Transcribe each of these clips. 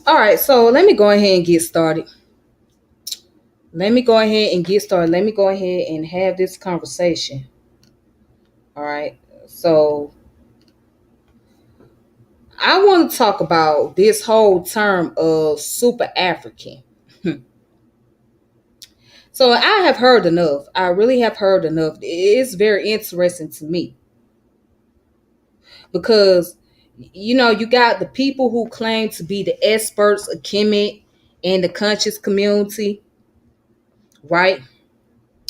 All right, so let me go ahead and get started. Let me go ahead and get started. Let me go ahead and have this conversation. All right. So I want to talk about this whole term of super African. So I have heard enough. I really have heard enough. It's very interesting to me because you got the people who claim to be the experts of Kemet and the conscious community, right?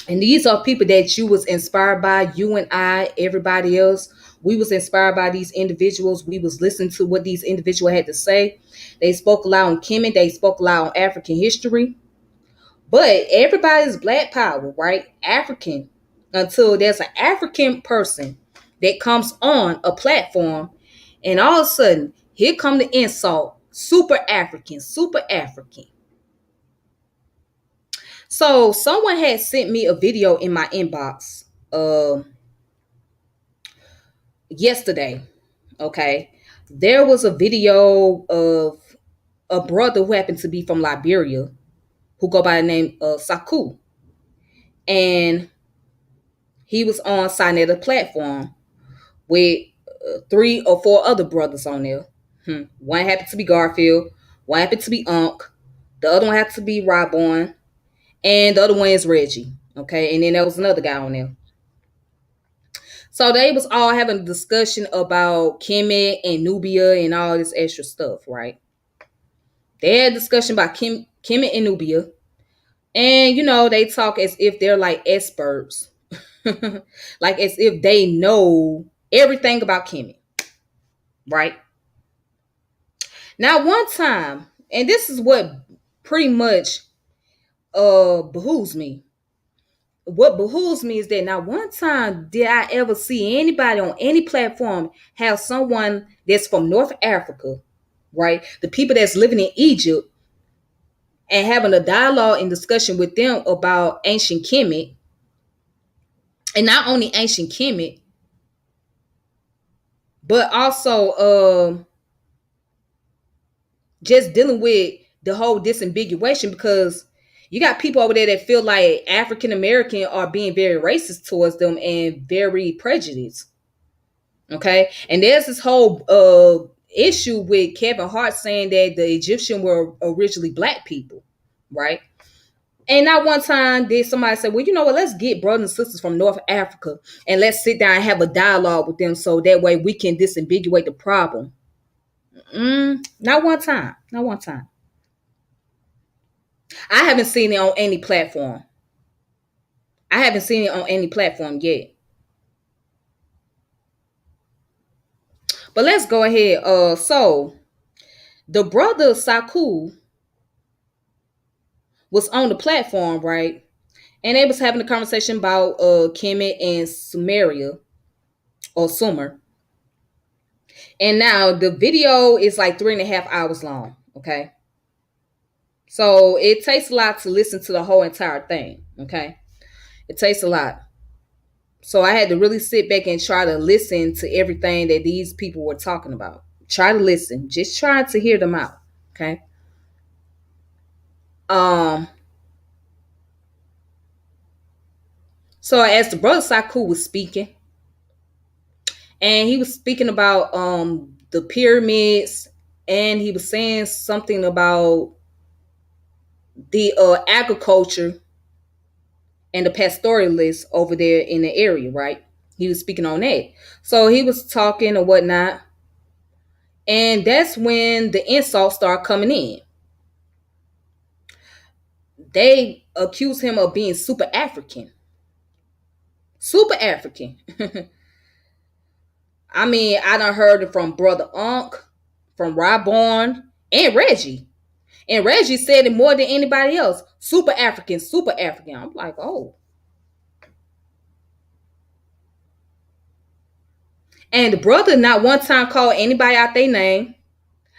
And these are people that you was inspired by, you and I, everybody else. We was inspired by these individuals. We was listening to what these individuals had to say. They spoke a lot on Kemet. They spoke a lot on African history. But everybody's black power, right? African. Until there's an African person that comes on a platform and all of a sudden, here come the insult. Super African, super African. So someone had sent me a video in my inbox yesterday. Okay. There was a video of a brother who happened to be from Liberia who go by the name of Saku. And he was on Sinetta platform with three or four other brothers on there. One happened to be Garfield, one happened to be Unc, the other one happened to be Ryborn, and the other one is Reggie. Okay, and then there was another guy on there. So they was all having a discussion about Kemet and Nubia and all this extra stuff, right? They had a discussion about Kemet and Nubia. And they talk as if they're like experts. Like as if they know everything about Kemet, right? Now one time, and this is what pretty much behooves me. What behooves me is that now one time did I ever see anybody on any platform have someone that's from North Africa, right? The people that's living in Egypt and having a dialogue and discussion with them about ancient Kemet, and not only ancient Kemet, but also just dealing with the whole disambiguation because you got people over there that feel like African American are being very racist towards them and very prejudiced. Okay, and there's this whole issue with Kevin Hart saying that the Egyptian were originally black people, right? And not one time did somebody say, well, you know what, let's get brothers and sisters from North Africa and let's sit down and have a dialogue with them so that way we can disambiguate the problem. Not one time. Not one time. I haven't seen it on any platform. I haven't seen it on any platform yet. But let's go ahead. So the brother Saku was on the platform, right? And they was having a conversation about Kemet and Sumeria or Sumer. And now the video is like 3.5 hours long. Okay. So it takes a lot to listen to the whole entire thing. Okay. It takes a lot. So I had to really sit back and try to listen to everything that these people were talking about. Try to listen. Just try to hear them out. Okay. Um, so as the brother Saku was speaking, and he was speaking about the pyramids, and he was saying something about the agriculture and the pastoralists over there in the area, right? He was speaking on that. So he was talking or whatnot. And that's when the insults start coming in. They accuse him of being super African. Super African. I mean, I done heard it from Brother Unc, from Ryborn, and Reggie. And Reggie said it more than anybody else. Super African, super African. I'm like, oh. And the brother not one time called anybody out their name.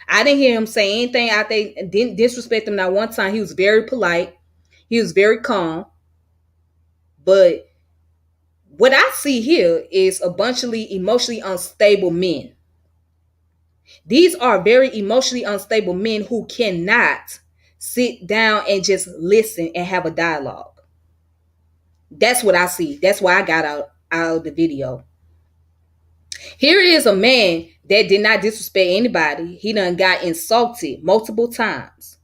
I didn't hear him say anything out there. Didn't disrespect them not one time. He was very polite. He was very calm. But what I see here is a bunch of emotionally unstable men. These are very emotionally unstable men who cannot sit down and just listen and have a dialogue. That's what I see. That's why I got out of the video. Here is a man that did not disrespect anybody. He done got insulted multiple times.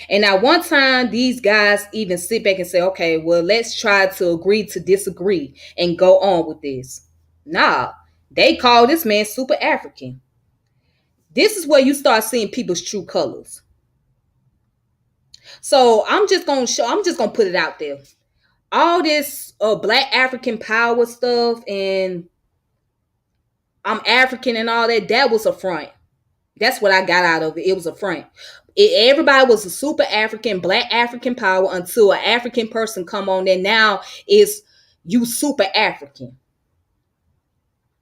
And now one time these guys even sit back and say, okay, well, let's try to agree to disagree and go on with this. Nah, they call this man super African. This is where you start seeing people's true colors. So I'm just gonna put it out there. All this black African power stuff and I'm African and all that, that was a front. That's what I got out of it. It was a front. Everybody was a super African, black African power until an African person come on there. Now is you super African.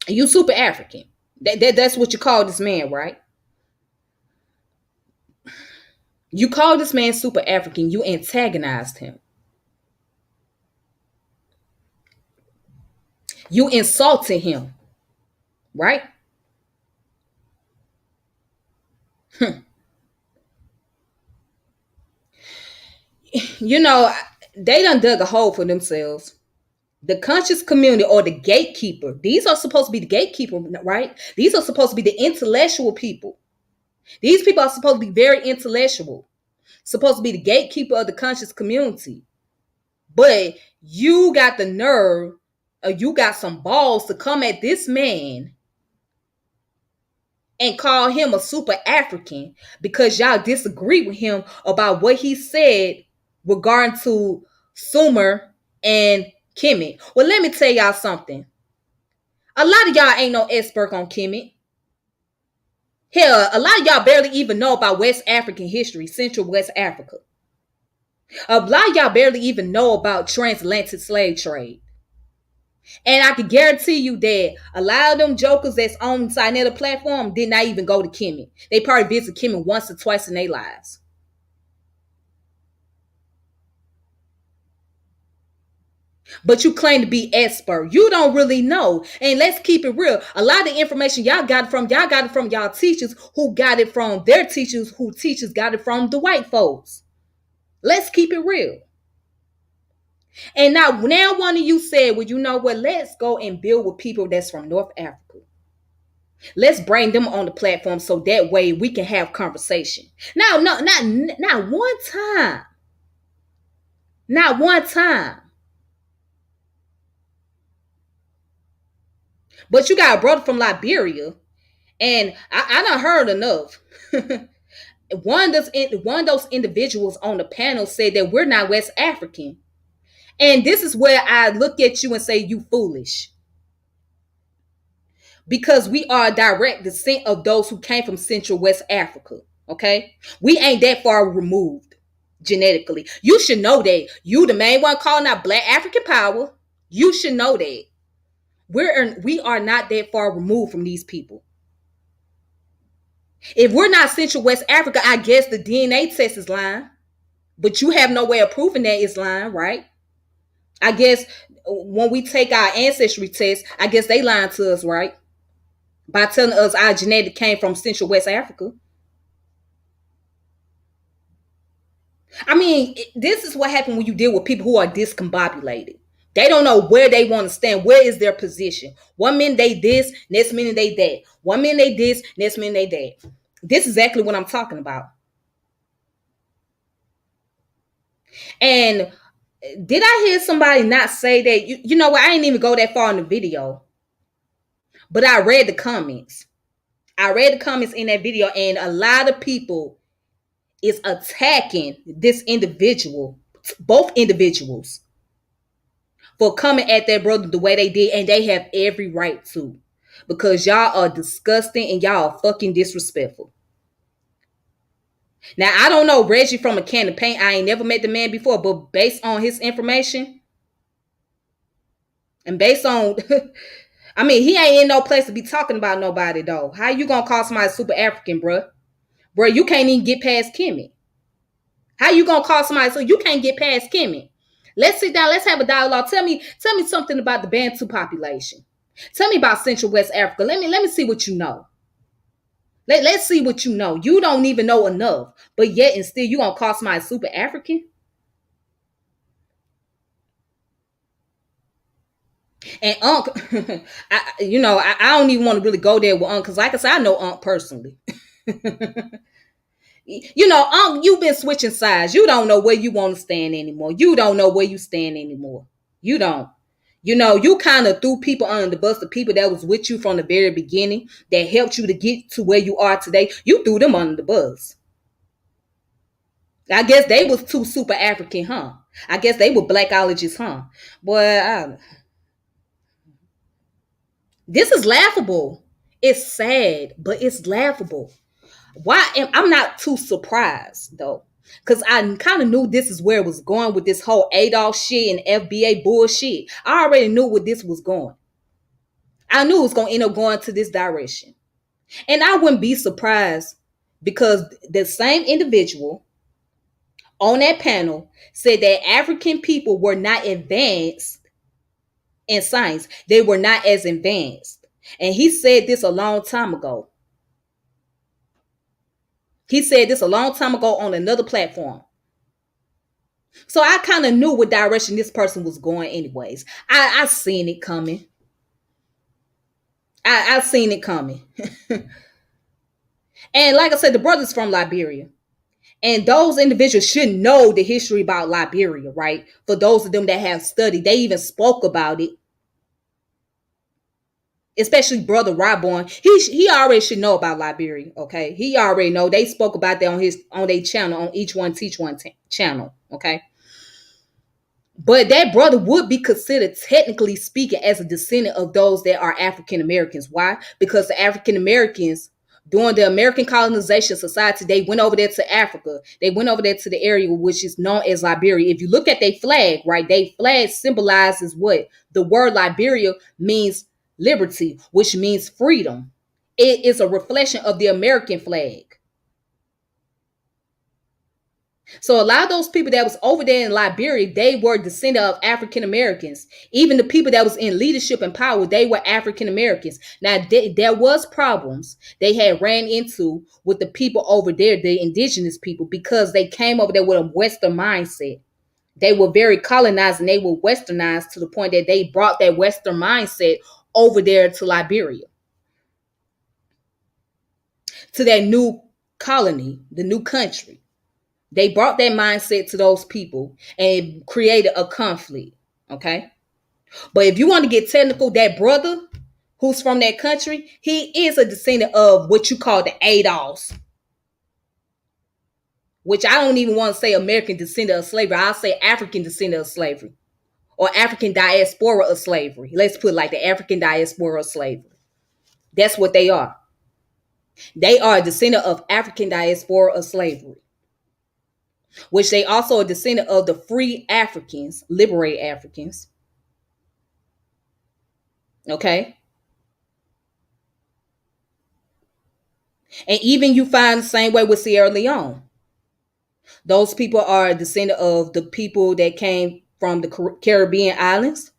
You super African. That's what you call this man, right? You call this man super African. You antagonized him. You insulted him, right? You know, they done dug a hole for themselves. The conscious community or the gatekeeper, these are supposed to be the gatekeeper, right? These are supposed to be the intellectual people. These people are supposed to be very intellectual, supposed to be the gatekeeper of the conscious community. But you got the nerve, or you got some balls to come at this man and call him a super African because y'all disagree with him about what he said regarding to Sumer and Kemet. Well, let me tell y'all something. A lot of y'all ain't no expert on Kemet. Hell, a lot of y'all barely even know about West African history, Central West Africa. A lot of y'all barely even know about transatlantic slave trade. And I can guarantee you that a lot of them jokers that's on Sinetta platform did not even go to Kemet. They probably visit Kemet once or twice in their lives. But you claim to be expert. You don't really know. And let's keep it real. A lot of the information y'all got it from y'all teachers who got it from their teachers who teachers got it from the white folks. Let's keep it real. And now one of you said, well, you know what? Let's go and build with people that's from North Africa. Let's bring them on the platform so that way we can have conversation. Now, no, not one time. Not one time. But you got a brother from Liberia, and I done heard enough. One of those individuals on the panel said that we're not West African. And this is where I look at you and say, you foolish. Because we are a direct descent of those who came from Central West Africa. Okay? We ain't that far removed genetically. You should know that. You the main one calling out black African power. You should know that. We are not that far removed from these people. If we're not Central West Africa, I guess the DNA test is lying. But you have no way of proving that it's lying, right? I guess when we take our ancestry test, I guess they lying to us, right? By telling us our genetic came from Central West Africa. I mean, this is what happens when you deal with people who are discombobulated. They don't know where they want to stand. Where is their position? One minute they this, next minute they that. One minute they this, next minute they that. This is exactly what I'm talking about. And did I hear somebody not say that? You know what? I didn't even go that far in the video. But I read the comments. I read the comments in that video, and a lot of people is attacking this individual, both individuals, for coming at their brother the way they did, and they have every right to. Because y'all are disgusting and y'all are fucking disrespectful. Now, I don't know Reggie from a can of paint. I ain't never met the man before, but based on his information and based on, I mean, he ain't in no place to be talking about nobody, though. How you gonna call somebody super African, bruh? Bruh, you can't even get past Kemet. How you gonna call somebody so you can't get past Kemet? Let's sit down. Let's have a dialogue. Tell me something about the Bantu population. Tell me about Central West Africa. Let me see what you know. Let's see what you know. You don't even know enough, but yet and still you gonna call somebody super African? And Unc, I don't even want to really go there with Unc because, like I said, I know Unc personally. Unc, you've been switching sides. You don't know where you want to stand anymore. You don't know where you stand anymore. You don't. You kind of threw people under the bus, the people that was with you from the very beginning, that helped you to get to where you are today. You threw them under the bus. I guess they was too super African, huh? I guess they were blackologists, huh? Boy, this is laughable. It's sad, but it's laughable. I'm not too surprised though, because I kind of knew this is where it was going with this whole Adolf shit and FBA bullshit. I already knew where this was going. I knew it was going to end up going to this direction, and I wouldn't be surprised because the same individual on that panel said that African people were not advanced in science. They were not as advanced, and he said this a long time ago. He said this a long time ago on another platform. So I kind of knew what direction this person was going, anyways. I seen it coming. I seen it coming. And like I said, the brother's from Liberia. And those individuals should know the history about Liberia, right? For those of them that have studied, they even spoke about it. Especially Brother Ryborn. He already should know about Liberia, okay? He already know. They spoke about that on their channel, on Each One Teach One channel, okay? But that brother would be considered, technically speaking, as a descendant of those that are African Americans. Why? Because the African Americans, during the American colonization society, they went over there to Africa. They went over there to the area which is known as Liberia. If you look at their flag, right, their flag symbolizes what? The word Liberia means liberty, which means freedom. It is a reflection of the American flag. So a lot of those people that was over there in Liberia, they were descendant of African Americans. Even the people that was in leadership and power, they were African Americans. Now there was problems they had ran into with the people over there, the indigenous people, because they came over there with a Western mindset. They were very colonized and they were westernized to the point that they brought that Western mindset over there to Liberia, to that new colony, the new country. They brought that mindset to those people and created a conflict. Okay. But if you want to get technical, that brother who's from that country, he is a descendant of what you call the Adolfs, which I don't even want to say American descendant of slavery. I'll say African descendant of slavery or African diaspora of slavery. Let's put it like the African diaspora of slavery. That's what they are. They are a descendant of African diaspora of slavery, which they also a descendant of the free Africans, liberated Africans. Okay. And even you find the same way with Sierra Leone. Those people are a descendant of the people that came from the Caribbean islands,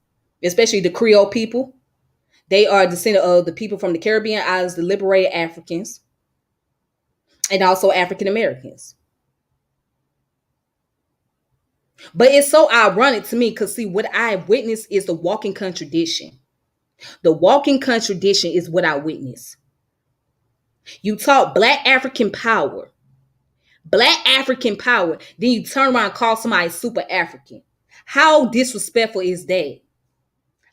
especially the Creole people. They are a descendant of the people from the Caribbean islands, the liberated Africans, and also African Americans. But it's so ironic to me because, see, what I witnessed is the walking contradiction. The walking contradiction is what I witnessed. You talk Black African power. Black African power. Then you turn around and call somebody super African. How disrespectful is that?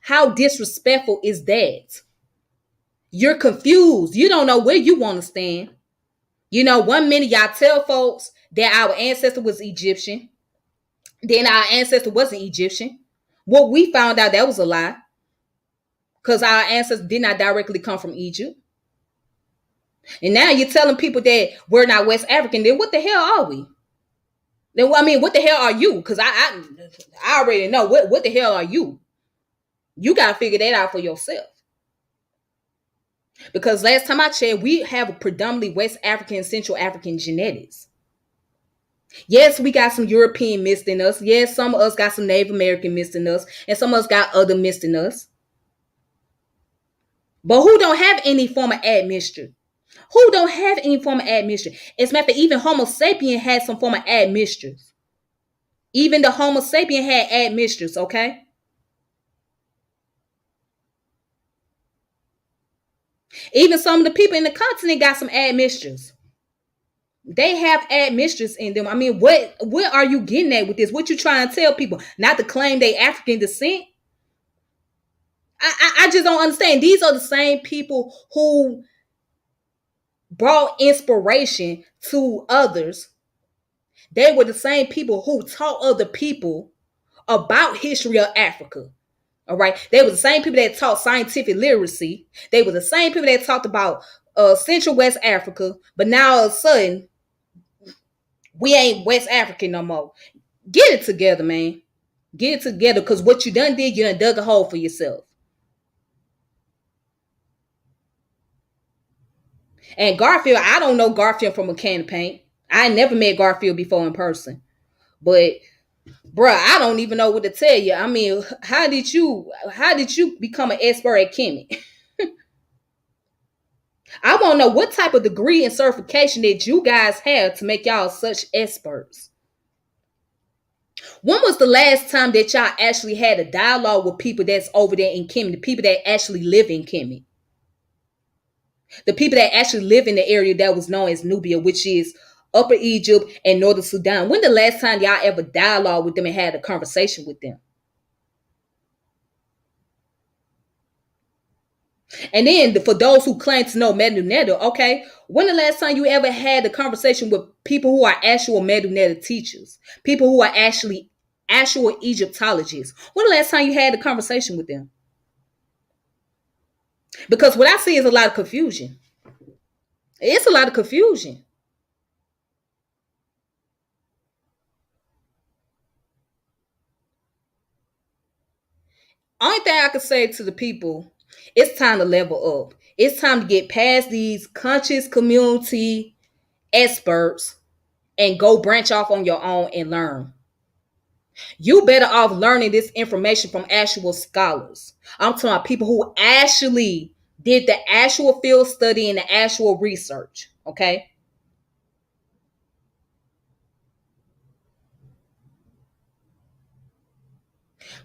How disrespectful is that? You're confused. You don't know where you want to stand. One minute y'all tell folks that our ancestor was Egyptian. Then our ancestor wasn't Egyptian. What we found out, that was a lie. Because our ancestors did not directly come from Egypt. And now you're telling people that we're not West African. Then what the hell are we? Then what the hell are you? Because I already know what the hell are you. You got to figure that out for yourself. Because last time I checked, we have a predominantly West African and Central African genetics. Yes, we got some European mixed in us. Yes, some of us got some Native American mixed in us. And some of us got other mixed in us. But who don't have any form of admixture? Who don't have any form of admixture? As a matter of fact, even Homo sapien had some form of admixtures. Even the Homo sapien had admixtures, okay? Even some of the people in the continent got some admixtures. They have admixtures in them. I mean, what are you getting at with this? What you trying to tell people? Not to claim they African descent? I just don't understand. These are the same people who brought inspiration to others. They were the same people who taught other people about history of Africa. All right. They were the same people that taught scientific literacy. They were the same people that talked about Central West Africa. But now all of a sudden, we ain't West African no more. Get it together, man. Get it together, because what you done did, you done dug a hole for yourself. And Garfield, I don't know Garfield from a can of paint. I never met Garfield before in person. But bruh, I don't even know what to tell you. I mean, how did you become an expert at Kemet? I want to know what type of degree and certification that you guys have to make y'all such experts. When was the last time that y'all actually had a dialogue with people that's over there in Kemet, the people that actually live in Kemet? The people that actually live in the area that was known as Nubia, which is Upper Egypt and Northern Sudan. When the last time y'all ever dialogue with them and had a conversation with them? And then for those who claim to know Medu Neter, okay, when the last time you ever had a conversation with people who are actual Medu Neter teachers, people who are actually actual Egyptologists? When the last time you had a conversation with them? Because what I see is a lot of confusion. It's a lot of confusion. Only thing I can say to the people, it's time to level up. It's time to get past these conscious community experts and go branch off on your own and learn. You better off learning this information from actual scholars. I'm talking about people who actually did the actual field study and the actual research. Okay.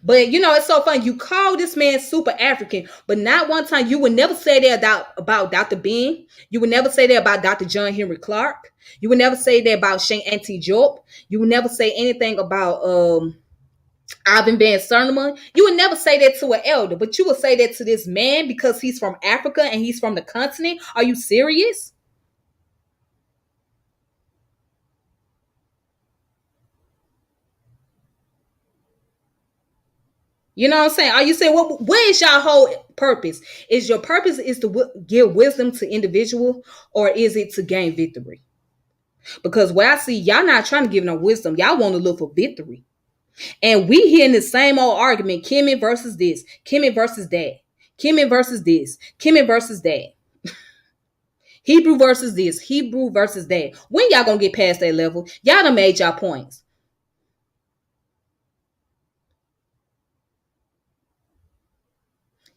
But you know, it's so funny. You call this man super African, but not one time you would never say that about Dr. Bean. You would never say that about Dr. John Henry Clark. You would never say that about Shane Auntie Job. You would never say anything about Ivan Van Serneman. You would never say that to an elder, but you would say that to this man because he's from Africa and he's from the continent. Are you serious? You know what I'm saying? Are you saying what is y'all whole purpose? Is your purpose is to give wisdom to individual, or is it to gain victory? Because what I see, y'all not trying to give no wisdom. Y'all want to look for victory. And we hearing the same old argument: Kemet versus this, Kemet versus that, Kemet versus this, Kemet versus that, Hebrew versus this, Hebrew versus that. When y'all gonna get past that level? Y'all done made y'all points.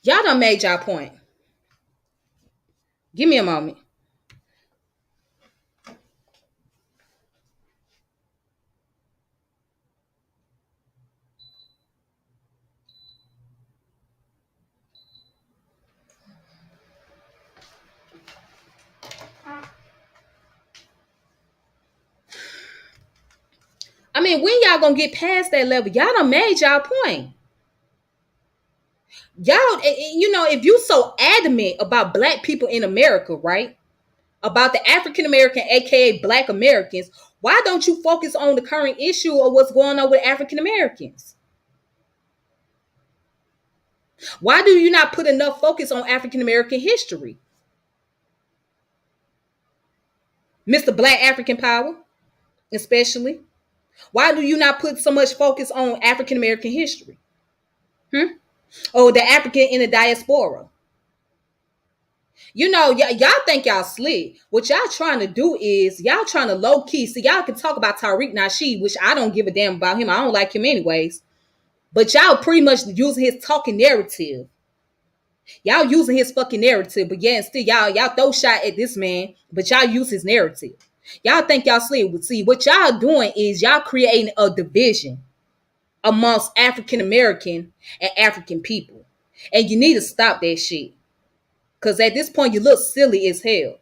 Y'all done made y'all point. Give me a moment. I mean, when y'all gonna get past that level? Y'all done made y'all point. Y'all, you know, if you so adamant about black people in America, right? About the African American, aka Black Americans, why don't you focus on the current issue of what's going on with African Americans? Why do you not put enough focus on African American history? Mr. Black African Power, especially. Why do you not put so much focus on African American history? Hmm? Or the African in the diaspora? You know, y'all think y'all slick. What y'all trying to do is y'all trying to low key. So y'all can talk about Tariq Nasheed, which I don't give a damn about him. I don't like him anyways. But y'all pretty much using his talking narrative Y'all using his fucking narrative, but yeah, and still y'all throw shot at this man, but y'all use his narrative. Y'all think y'all sleep. See, what y'all doing is y'all creating a division amongst African American and African people. And you need to stop that shit. Cause at this point you look silly as hell.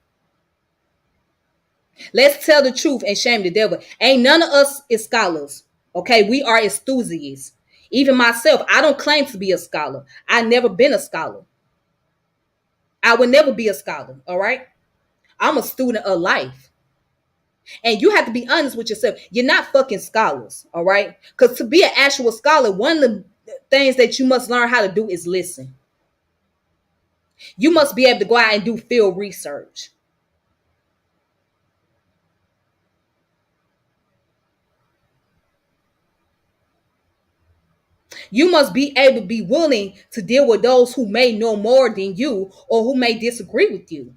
Let's tell the truth and shame the devil. Ain't none of us is scholars. Okay, we are enthusiasts. Even myself, I don't claim to be a scholar. I never been a scholar. I would never be a scholar. All right. I'm a student of life. And you have to be honest with yourself. You're not fucking scholars. All right. Because to be an actual scholar, one of the things that you must learn how to do is listen. You must be able to go out and do field research. You must be able to be willing to deal with those who may know more than you or who may disagree with you.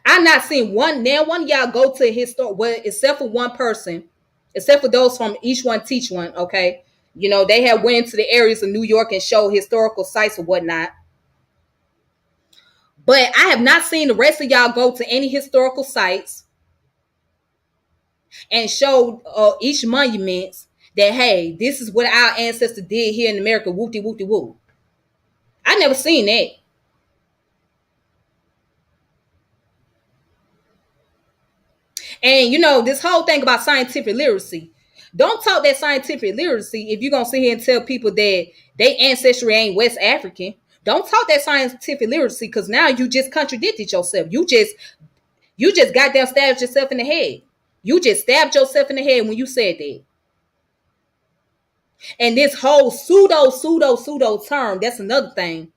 I'm not seeing one of y'all go to a historic, well, except for one person, except for those from Each One Teach One, okay? You know, they have went into the areas of New York and showed historical sites or whatnot. But I have not seen the rest of y'all go to any historical sites and show each monuments that, hey, this is what our ancestors did here in America, whoopty whoopty whoop. I never seen that. And you know, this whole thing about scientific literacy. Don't talk that scientific literacy if you're gonna sit here and tell people that they ancestry ain't West African. Don't talk that scientific literacy because now you just contradicted yourself. You just goddamn stabbed yourself in the head. You just stabbed yourself in the head when you said that. And this whole pseudo term, that's another thing.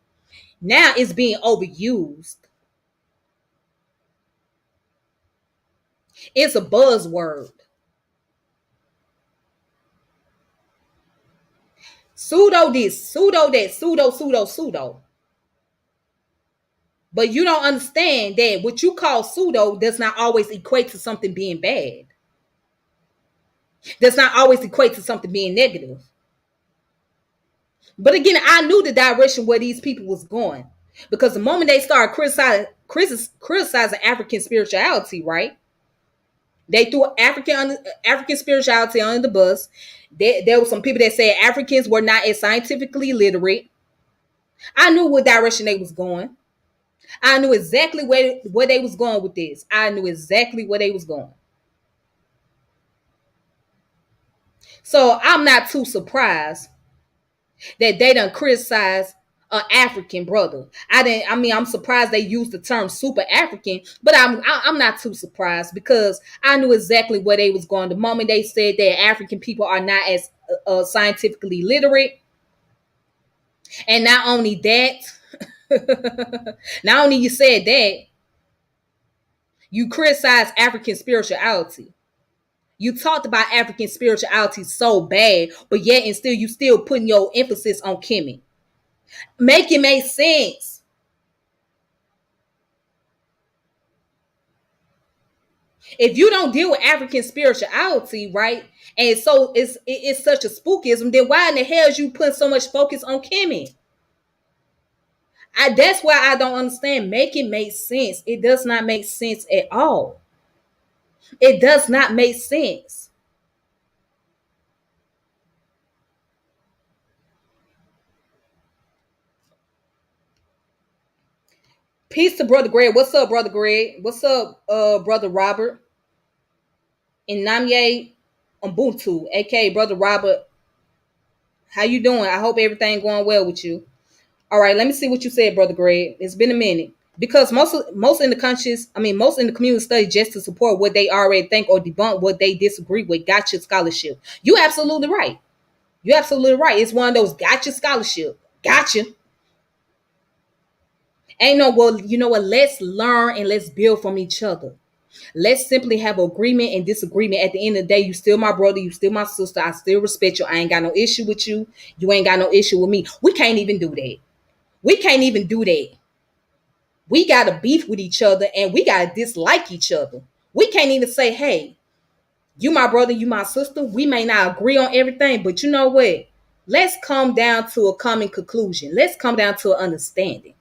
Now it's being overused. It's a buzzword. Pseudo this, pseudo that, pseudo. But you don't understand that what you call pseudo does not always equate to something being bad. Does not always equate to something being negative. But again, I knew the direction where these people was going. Because the moment they started criticizing African spirituality, right? They threw African spirituality under the bus. There were some people that said Africans were not as scientifically literate. I knew what direction they was going. I knew exactly where they was going with this. I knew exactly where they was going. So I'm not too surprised that they done criticize an African brother. I'm surprised they used the term super African, but I'm not too surprised because I knew exactly where they was going. The moment they said that African people are not as scientifically literate, and not only that, not only you said that, you criticize African spirituality. You talked about African spirituality so bad, but yet and still you still putting your emphasis on Kemet. Make it make sense. If you don't deal with African spirituality, right, and so it's such a spookism, then why in the hell is you putting so much focus on Kemet? That's why I don't understand. Make it make sense. It does not make sense at all. It does not make sense. Peace to Brother Greg. What's up, Brother Greg? What's up, Brother Robert? And Namye Ubuntu, aka Brother Robert. How you doing? I hope everything going well with you. All right, let me see what you said, Brother Greg. It's been a minute. Because most in the countries, most in the community study just to support what they already think or debunk what they disagree with. Gotcha scholarship. You absolutely right. You're absolutely right. It's one of those gotcha scholarship. Gotcha. Ain't no, well, you know what? Let's learn and let's build from each other. Let's simply have agreement and disagreement. At the end of the day, you still my brother, you still my sister. I still respect you. I ain't got no issue with you. You ain't got no issue with me. We can't even do that. We can't even do that. We got to beef with each other and we got to dislike each other. We can't even say, hey, You my brother, you my sister. We may not agree on everything, but you know what? Let's come down to a common conclusion. Let's come down to an understanding.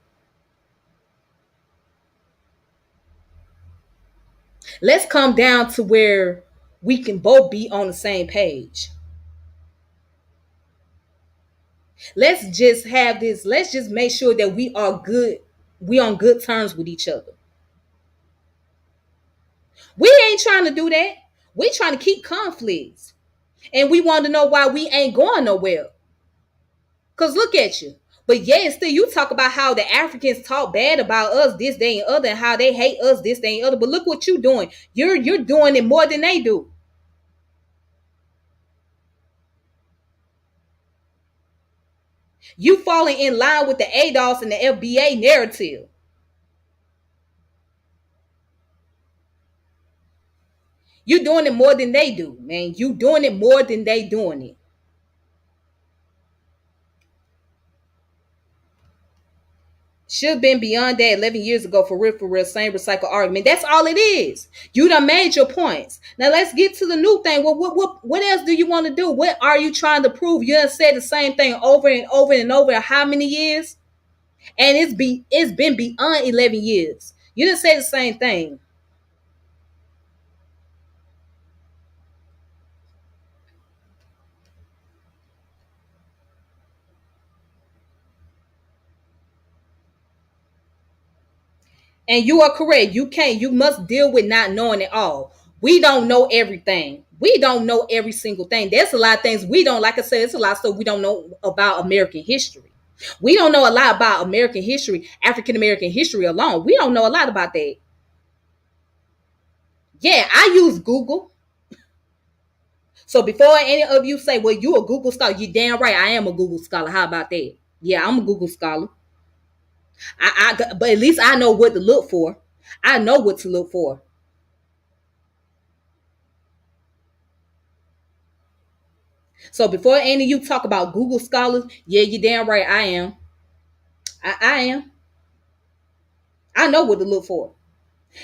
Let's come down to where we can both be on the same page. Let's just have this. Let's just make sure that we are good. We on good terms with each other. We ain't trying to do that. We trying to keep conflicts. And we want to know why we ain't going nowhere. Cause look at you. But yeah, still you talk about how the Africans talk bad about us, this, they, and other, and how they hate us, this, they, and other. But look what you doing. You're doing it more than they do. You falling in line with the ADOS and the FBA narrative. You doing it more than they do, man. You doing it more than they doing it. Should have been beyond that 11 years ago for real, for real. Same recycle argument. That's all it is. You done made your points. Now let's get to the new thing. Well, what else do you want to do? What are you trying to prove? You done said the same thing over and over and over. How many years? And it's been beyond 11 years. You didn't say the same thing. And you are correct. You must deal with not knowing it all. We don't know everything. We don't know every single thing. There's a lot of things we don't, like I said, it's a lot of stuff we don't know about American history. We don't know a lot about American history, African American history alone. We don't know a lot about that. Yeah, I use Google. So before any of you say, well, you a Google scholar, you damn right I am a Google scholar. How about that? Yeah, I'm a Google scholar. But at least I know what to look for. I know what to look for. So before any of you talk about Google scholars, yeah, you damn right I am. I am. I know what to look for.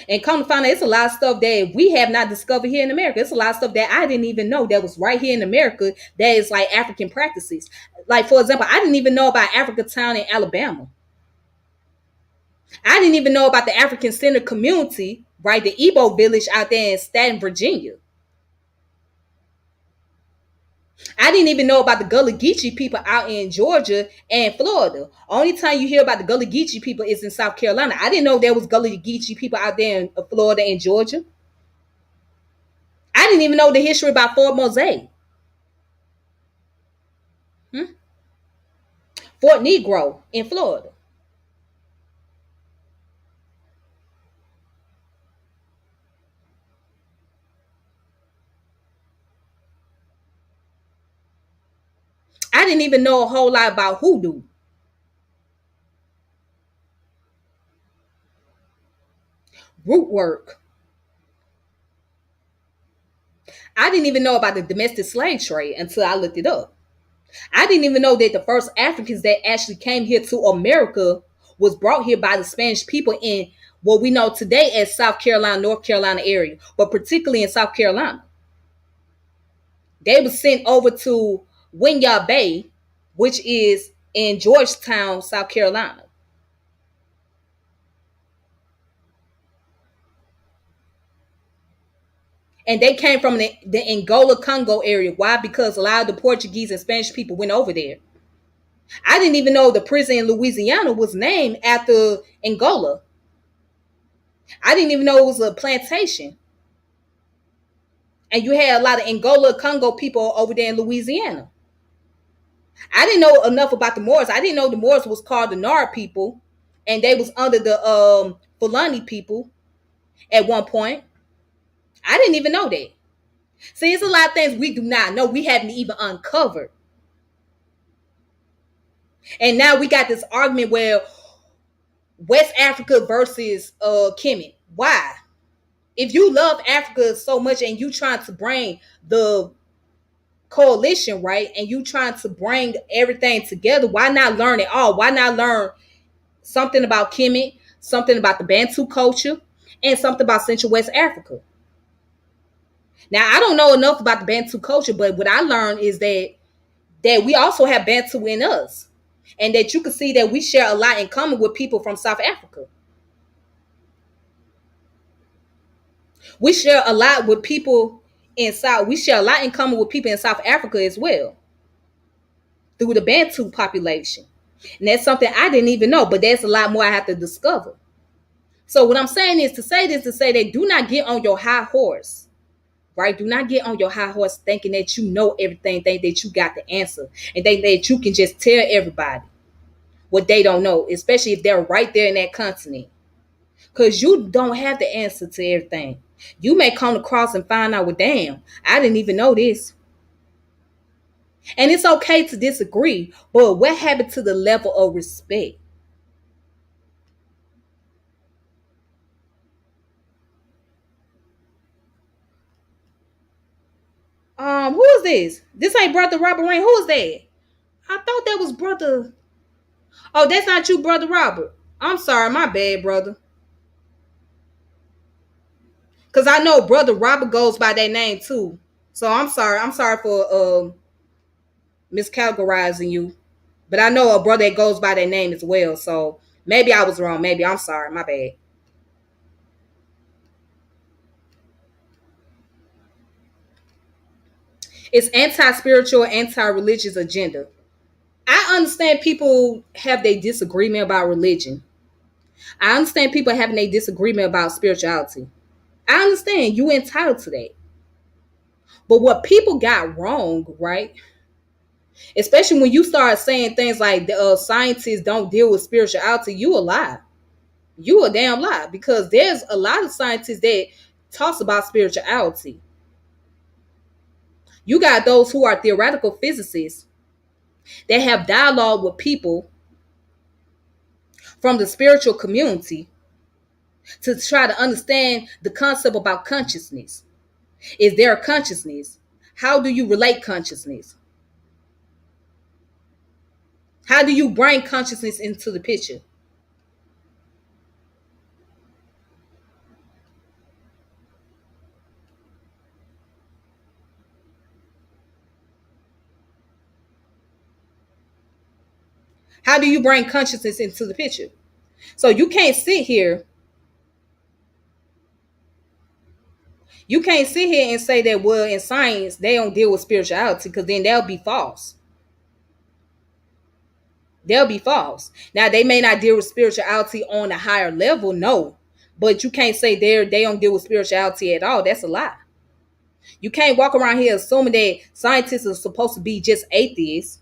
And come to find out, it's a lot of stuff that we have not discovered here in America. It's a lot of stuff that I didn't even know that was right here in America that is like African practices. Like, for example, I didn't even know about Africa Town in Alabama. I didn't even know about the African Center community, right? The Igbo village out there in Staten, Virginia. I didn't even know about the Gullah Geechee people out in Georgia and Florida. Only time you hear about the Gullah Geechee people is in South Carolina. I didn't know there was Gullah Geechee people out there in Florida and Georgia. I didn't even know the history about Fort Mosaic. Hmm? Fort Negro in Florida. I didn't even know a whole lot about hoodoo. Root work. I didn't even know about the domestic slave trade until I looked it up. I didn't even know that the first Africans that actually came here to America was brought here by the Spanish people in what we know today as South Carolina, North Carolina area, but particularly in South Carolina. They were sent over to Winyah Bay, which is in Georgetown, South Carolina. And they came from the Angola Congo area. Why? Because a lot of the Portuguese and Spanish people went over there. I didn't even know the prison in Louisiana was named after Angola. I didn't even know it was a plantation. And you had a lot of Angola Congo people over there in Louisiana. I didn't know enough about the Moors. I didn't know the Moors was called the Nard people, and they was under the Fulani people at one point. I didn't even know that. See, it's a lot of things we do not know. We haven't even uncovered. And now we got this argument where West Africa versus Kemet. Why? If you love Africa so much and you trying to bring the coalition, right, and you trying to bring everything together, why not learn it all? Why not learn something about Kemet, something about the Bantu culture, and something about Central West Africa? Now I don't know enough about the Bantu culture, but what I learned is that we also have Bantu in us, and that you can see that we share a lot in common with people from South Africa. We share a lot with people in South. We share a lot in common with people in South Africa as well through the Bantu population, and that's something I didn't even know. But there's a lot more I have to discover. So what I'm saying is to say this to say that do not get on your high horse, right? Do not get on your high horse thinking that you know everything, think that you got the answer, and think that you can just tell everybody what they don't know, especially if they're right there in that continent. Because you don't have the answer to everything. You may come across and find out, well, damn, I didn't even know this. And it's okay to disagree, but what happened to the level of respect? Who is this? This ain't Brother Robert Rain. Who is that? I thought that was Brother. Oh, that's not you, Brother Robert. I'm sorry, my bad, brother. Cause I know Brother Robert goes by that name too. So I'm sorry. I'm sorry for miscategorizing you. But I know a brother that goes by that name as well. So maybe I was wrong. Maybe I'm sorry. My bad. It's anti-spiritual, anti-religious agenda. I understand people have their disagreement about religion. I understand people having a disagreement about spirituality. I understand you entitled to that. But what people got wrong, right? Especially when you start saying things like scientists don't deal with spirituality, you a lie. You a damn lie because there's a lot of scientists that talks about spirituality. You got those who are theoretical physicists that have dialogue with people from the spiritual community to try to understand the concept about consciousness. Is there a consciousness? How do you relate consciousness? How do you bring consciousness into the picture? How do you bring consciousness into the picture? So you can't sit here. You can't sit here and say that, well, in science, they don't deal with spirituality because then they'll be false. They'll be false. Now, they may not deal with spirituality on a higher level, no. But you can't say they don't deal with spirituality at all. That's a lie. You can't walk around here assuming that scientists are supposed to be just atheists.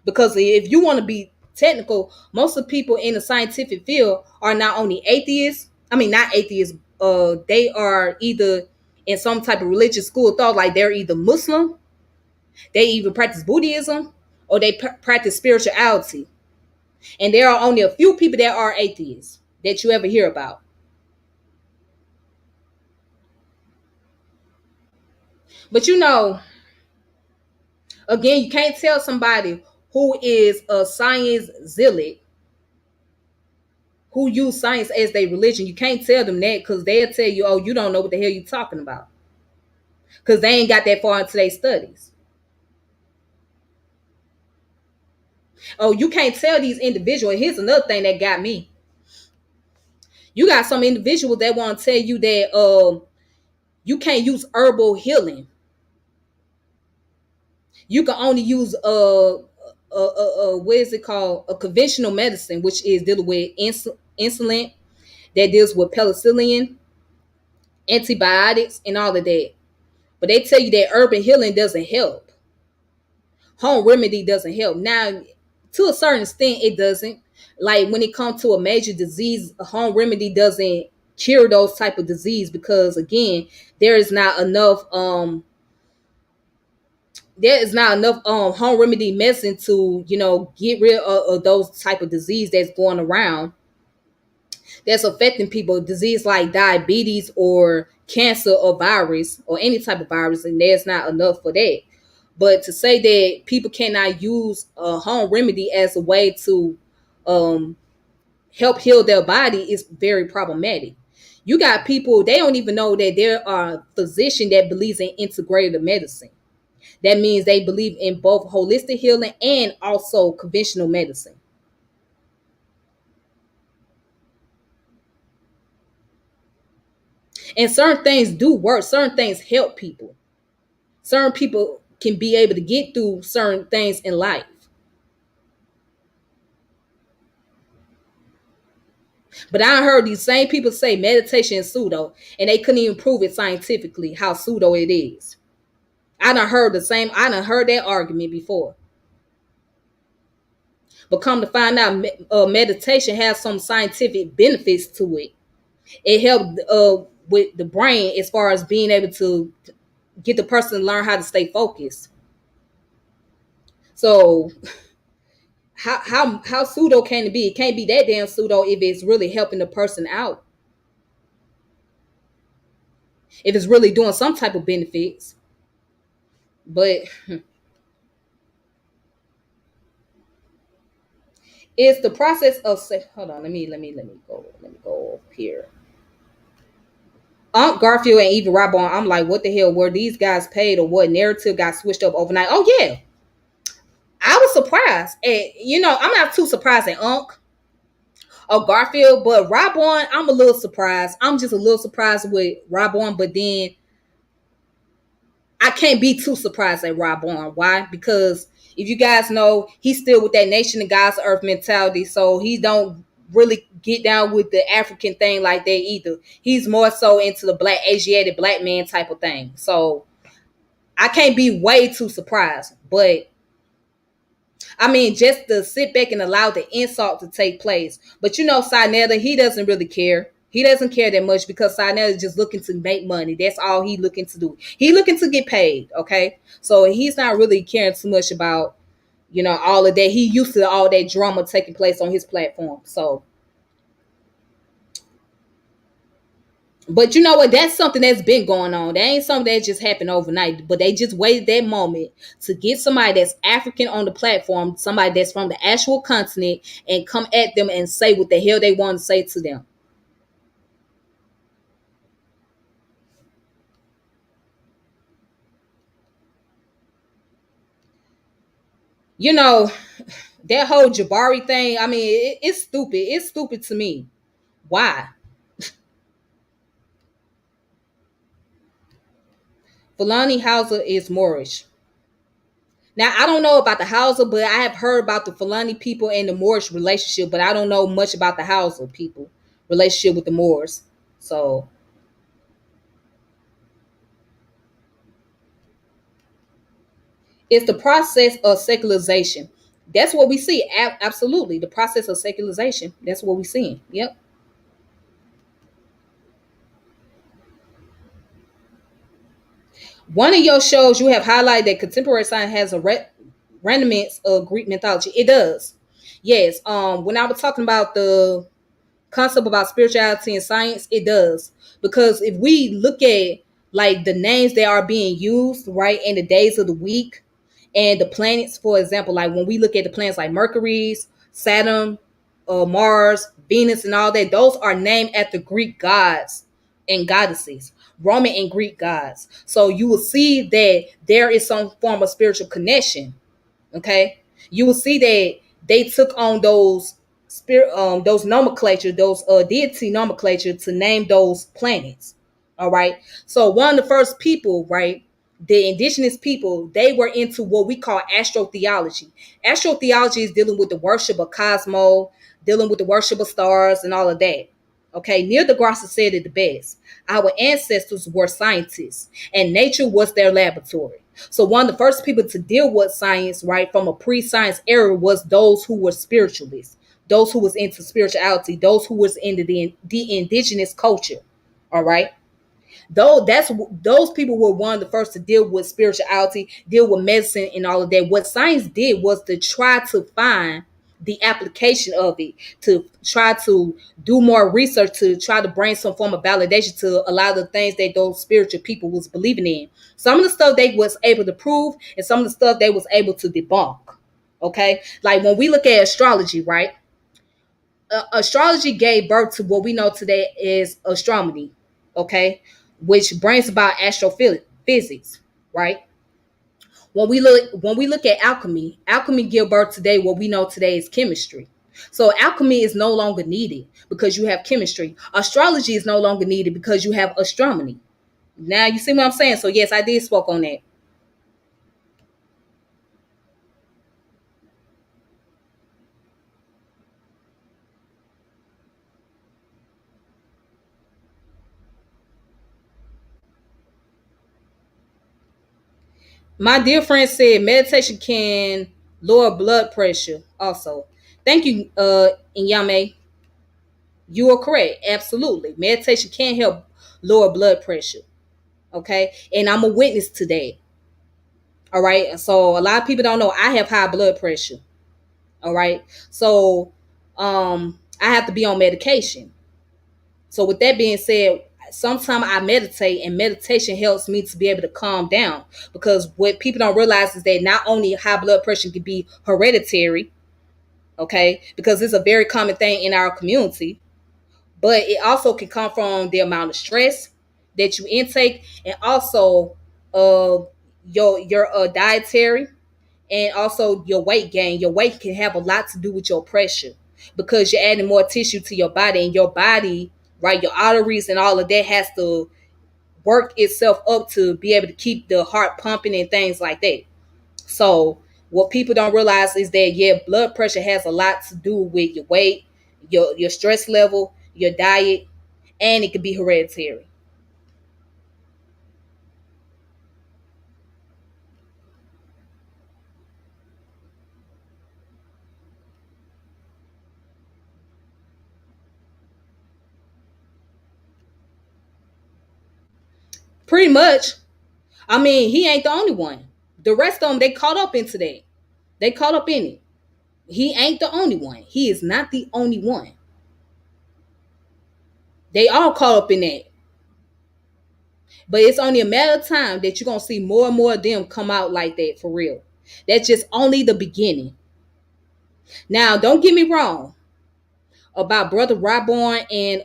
Because if you want to be technical, most of the people in the scientific field are not only atheists. I mean, not atheists. They are either in some type of religious school of thought, like they're either Muslim, they either practice Buddhism, or they practice spirituality. And there are only a few people that are atheists that you ever hear about. But again, you can't tell somebody who is a science zealot, who use science as their religion. You can't tell them that because they'll tell you, oh, you don't know what the hell you're talking about. Because they ain't got that far into their studies. Oh, you can't tell these individuals. Here's another thing that got me. You got some individuals that want to tell you that you can't use herbal healing. You can only use what is it called, a conventional medicine, which is dealing with insulin, that deals with penicillin, antibiotics, and all of that. But they tell you that urban healing doesn't help. Home remedy doesn't help. Now, to a certain extent, it doesn't. Like when it comes to a major disease, a home remedy doesn't cure those type of disease because again, there is not enough home remedy medicine to get rid of those type of disease that's going around, that's affecting people, disease like diabetes or cancer or virus or any type of virus, and there's not enough for that. But to say that people cannot use a home remedy as a way to um, help heal their body is very problematic. You got people, they don't even know that there are physician that believes in integrative medicine. That means they believe in both holistic healing and also conventional medicine. And certain things do work. Certain things help people. Certain people can be able to get through certain things in life. But I heard these same people say meditation is pseudo, and they couldn't even prove it scientifically how pseudo it is. I done heard that argument before. But come to find out, meditation has some scientific benefits to it. It helped with the brain as far as being able to get the person to learn how to stay focused. So how pseudo can it be? It can't be that damn pseudo if it's really helping the person out. If it's really doing some type of benefits. But it's the process of hold on, let me go up here. Aunt Garfield and Eva Robon, I'm like, what the hell? Were these guys paid or what? Narrative got switched up overnight. Oh yeah. I was surprised. And I'm not too surprised at Unc or Garfield, but Robon, I'm a little surprised. I'm just a little surprised with Robon, but then I can't be too surprised at Robon. Why? Because if you guys know, he's still with that nation of God's earth mentality, so he don't really get down with the African thing like that either. He's more so into the black Asiatic black man type of thing. So I can't be way too surprised. But I mean, just to sit back and allow the insult to take place. But Sinetta, he doesn't really care. He doesn't care that much because Sinetta is just looking to make money. That's all he looking to do. He looking to get paid, okay? So he's not really caring too much about, all of that. He used to all that drama taking place on his platform. So, but you know what? That's something that's been going on. That ain't something that just happened overnight. But they just waited that moment to get somebody that's African on the platform, somebody that's from the actual continent, and come at them and say what the hell they want to say to them. You know, that whole Jabari thing, I mean, it's stupid. It's stupid to me. Why? Fulani Hausa is Moorish. Now, I don't know about the Hausa, but I have heard about the Fulani people and the Moorish relationship, but I don't know much about the Hausa people relationship with the Moors. So, it's the process of secularization. That's what we see. Absolutely. The process of secularization. That's what we're seeing. Yep. One of your shows, you have highlighted that contemporary science has a remnants of Greek mythology. It does. Yes. When I was talking about the concept about spirituality and science, it does. Because if we look at like the names that are being used, right, in the days of the week and the planets, for example, like when we look at the planets like Mercury's, Saturn, Mars, Venus, and all that, those are named after Greek gods and goddesses, Roman and Greek gods. So you will see that there is some form of spiritual connection. Okay, you will see that they took on those nomenclature, those deity nomenclature to name those planets. All right. So one of the first people, right, the indigenous people, they were into what we call astrotheology. Astrotheology is dealing with the worship of cosmos, dealing with the worship of stars and all of that. Okay, Neil deGrasse said it the best. Our ancestors were scientists, and nature was their laboratory. So one of the first people to deal with science, right, from a pre-science era was those who were spiritualists, those who was into spirituality, those who was into the indigenous culture. All right. Though that's those people were one of the first to deal with spirituality, deal with medicine and all of that. What science did was to try to find the application of it, to try to do more research, to try to bring some form of validation to a lot of the things that those spiritual people was believing in. Some of the stuff they was able to prove and some of the stuff they was able to debunk. Okay, like when we look at astrology, right, Astrology gave birth to what we know today is astronomy, okay, which brings about astrophysics, right? When we look at alchemy, alchemy give birth today what we know today is chemistry. So alchemy is no longer needed because you have chemistry. Astrology is no longer needed because you have astronomy. Now you see what I'm saying? So yes, I did spoke on that. My dear friend said meditation can lower blood pressure also. Thank you, Inyame. You are correct. Absolutely. Meditation can help lower blood pressure. Okay. And I'm a witness to that. All right. So a lot of people don't know I have high blood pressure. All right. So I have to be on medication. So with that being said, sometimes I meditate and meditation helps me to be able to calm down because what people don't realize is that not only high blood pressure can be hereditary, okay, because it's a very common thing in our community, but it also can come from the amount of stress that you intake and also uh your dietary and also your weight gain. Your weight can have a lot to do with your pressure because you're adding more tissue to your body, and your body, right, your arteries and all of that has to work itself up to be able to keep the heart pumping and things like that. So what people don't realize is that yeah, blood pressure has a lot to do with your weight, your stress level, your diet, and it can be hereditary. Pretty much. I mean, he ain't the only one. The rest of them, they caught up into that. They caught up in it. He ain't the only one. He is not the only one. They all caught up in that. But it's only a matter of time that you're gonna see more and more of them come out like that for real. That's just only the beginning. Now, don't get me wrong about Brother Ryborn and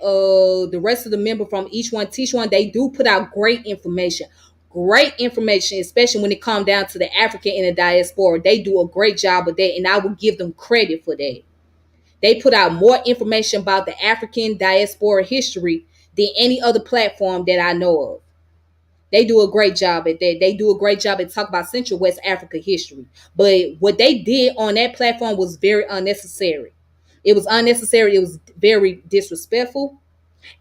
the rest of the member from each one teach one. They do put out great information, especially when it comes down to the African and the diaspora. They do a great job of that, and I will give them credit for that. They put out more information about the African diaspora history than any other platform that I know of. They do a great job at that. They do a great job at talk about Central West Africa history. But what they did on that platform was very unnecessary. It was unnecessary. It was very disrespectful.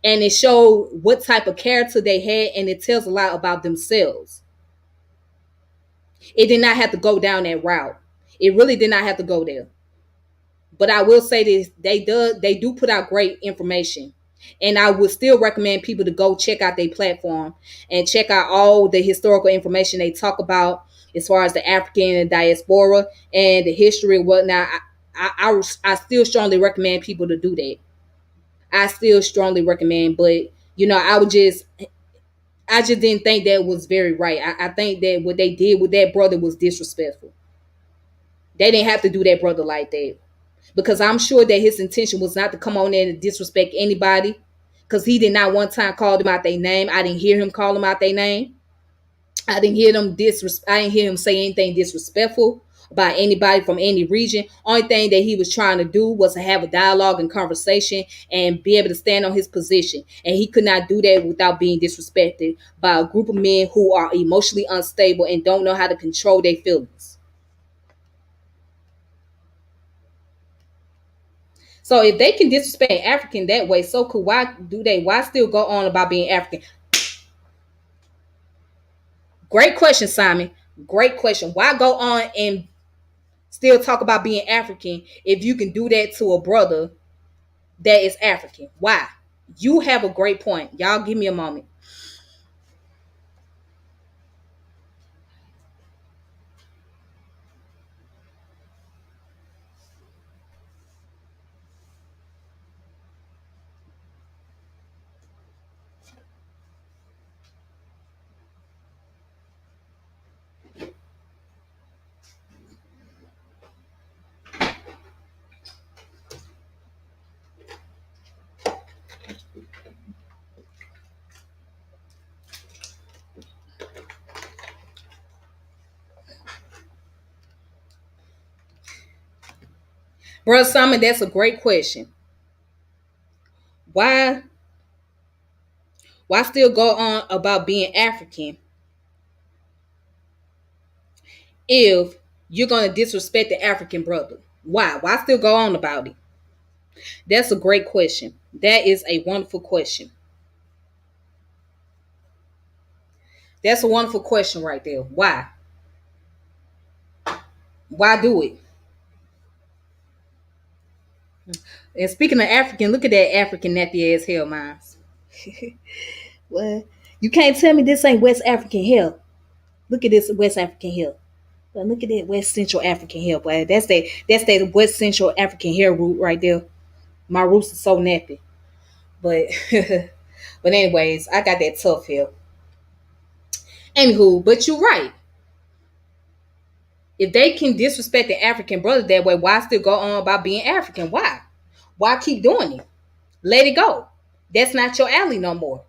And it showed what type of character they had, and it tells a lot about themselves. It did not have to go down that route. It really did not have to go there. But I will say this: they do put out great information, and I would still recommend people to go check out their platform and check out all the historical information they talk about as far as the African and diaspora and the history and whatnot. I still strongly recommend people to do that. I still strongly recommend, but I just didn't think that was very right. I think that what they did with that brother was disrespectful. They didn't have to do that brother like that, because I'm sure that his intention was not to come on there and disrespect anybody, because he did not one time call them out their name. I didn't hear him call them out their name. I didn't hear him say anything disrespectful about anybody from any region. Only thing that he was trying to do was to have a dialogue and conversation and be able to stand on his position. And he could not do that without being disrespected by a group of men who are emotionally unstable and don't know how to control their feelings. So if they can disrespect African that way, so could why do they? Why still go on about being African? Great question, Simon. Great question. Why go on and still talk about being African if you can do that to a brother that is African? Why? You have a great point. Y'all give me a moment. Brother Simon, that's a great question. Why why still go on about being African if you're gonna disrespect the African brother? Why? Why still go on about it? That's a great question. That is a wonderful question. That's a wonderful question right there. Why? Why do it? And speaking of African, look at that African nappy ass hair, mines. What? You can't tell me this ain't West African hair. Look at this West African hair. But look at that West Central African hair, boy. That's that West Central African hair root right there. My roots are so nappy. But but anyways, I got that tough hair. Anywho, but you're right. If they can disrespect the African brother that way, why still go on about being African? Why? Why keep doing it? Let it go. That's not your alley no more.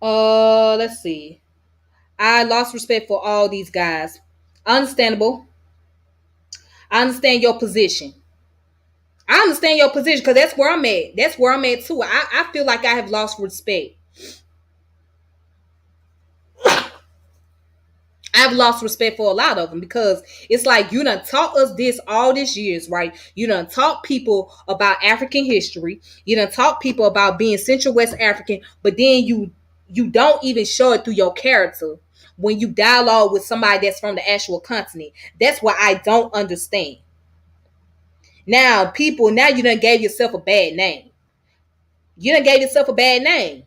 Let's see. I lost respect for all these guys. Understandable. I understand your position. I understand your position because that's where I'm at. That's where I'm at too. I feel like I have lost respect. I've lost respect for a lot of them because it's like you done taught us this all these years, right? You done taught people about African history. You done taught people about being Central West African, but then you don't even show it through your character when you dialogue with somebody that's from the actual continent. That's what I don't understand. Now you done gave yourself a bad name. You done gave yourself a bad name.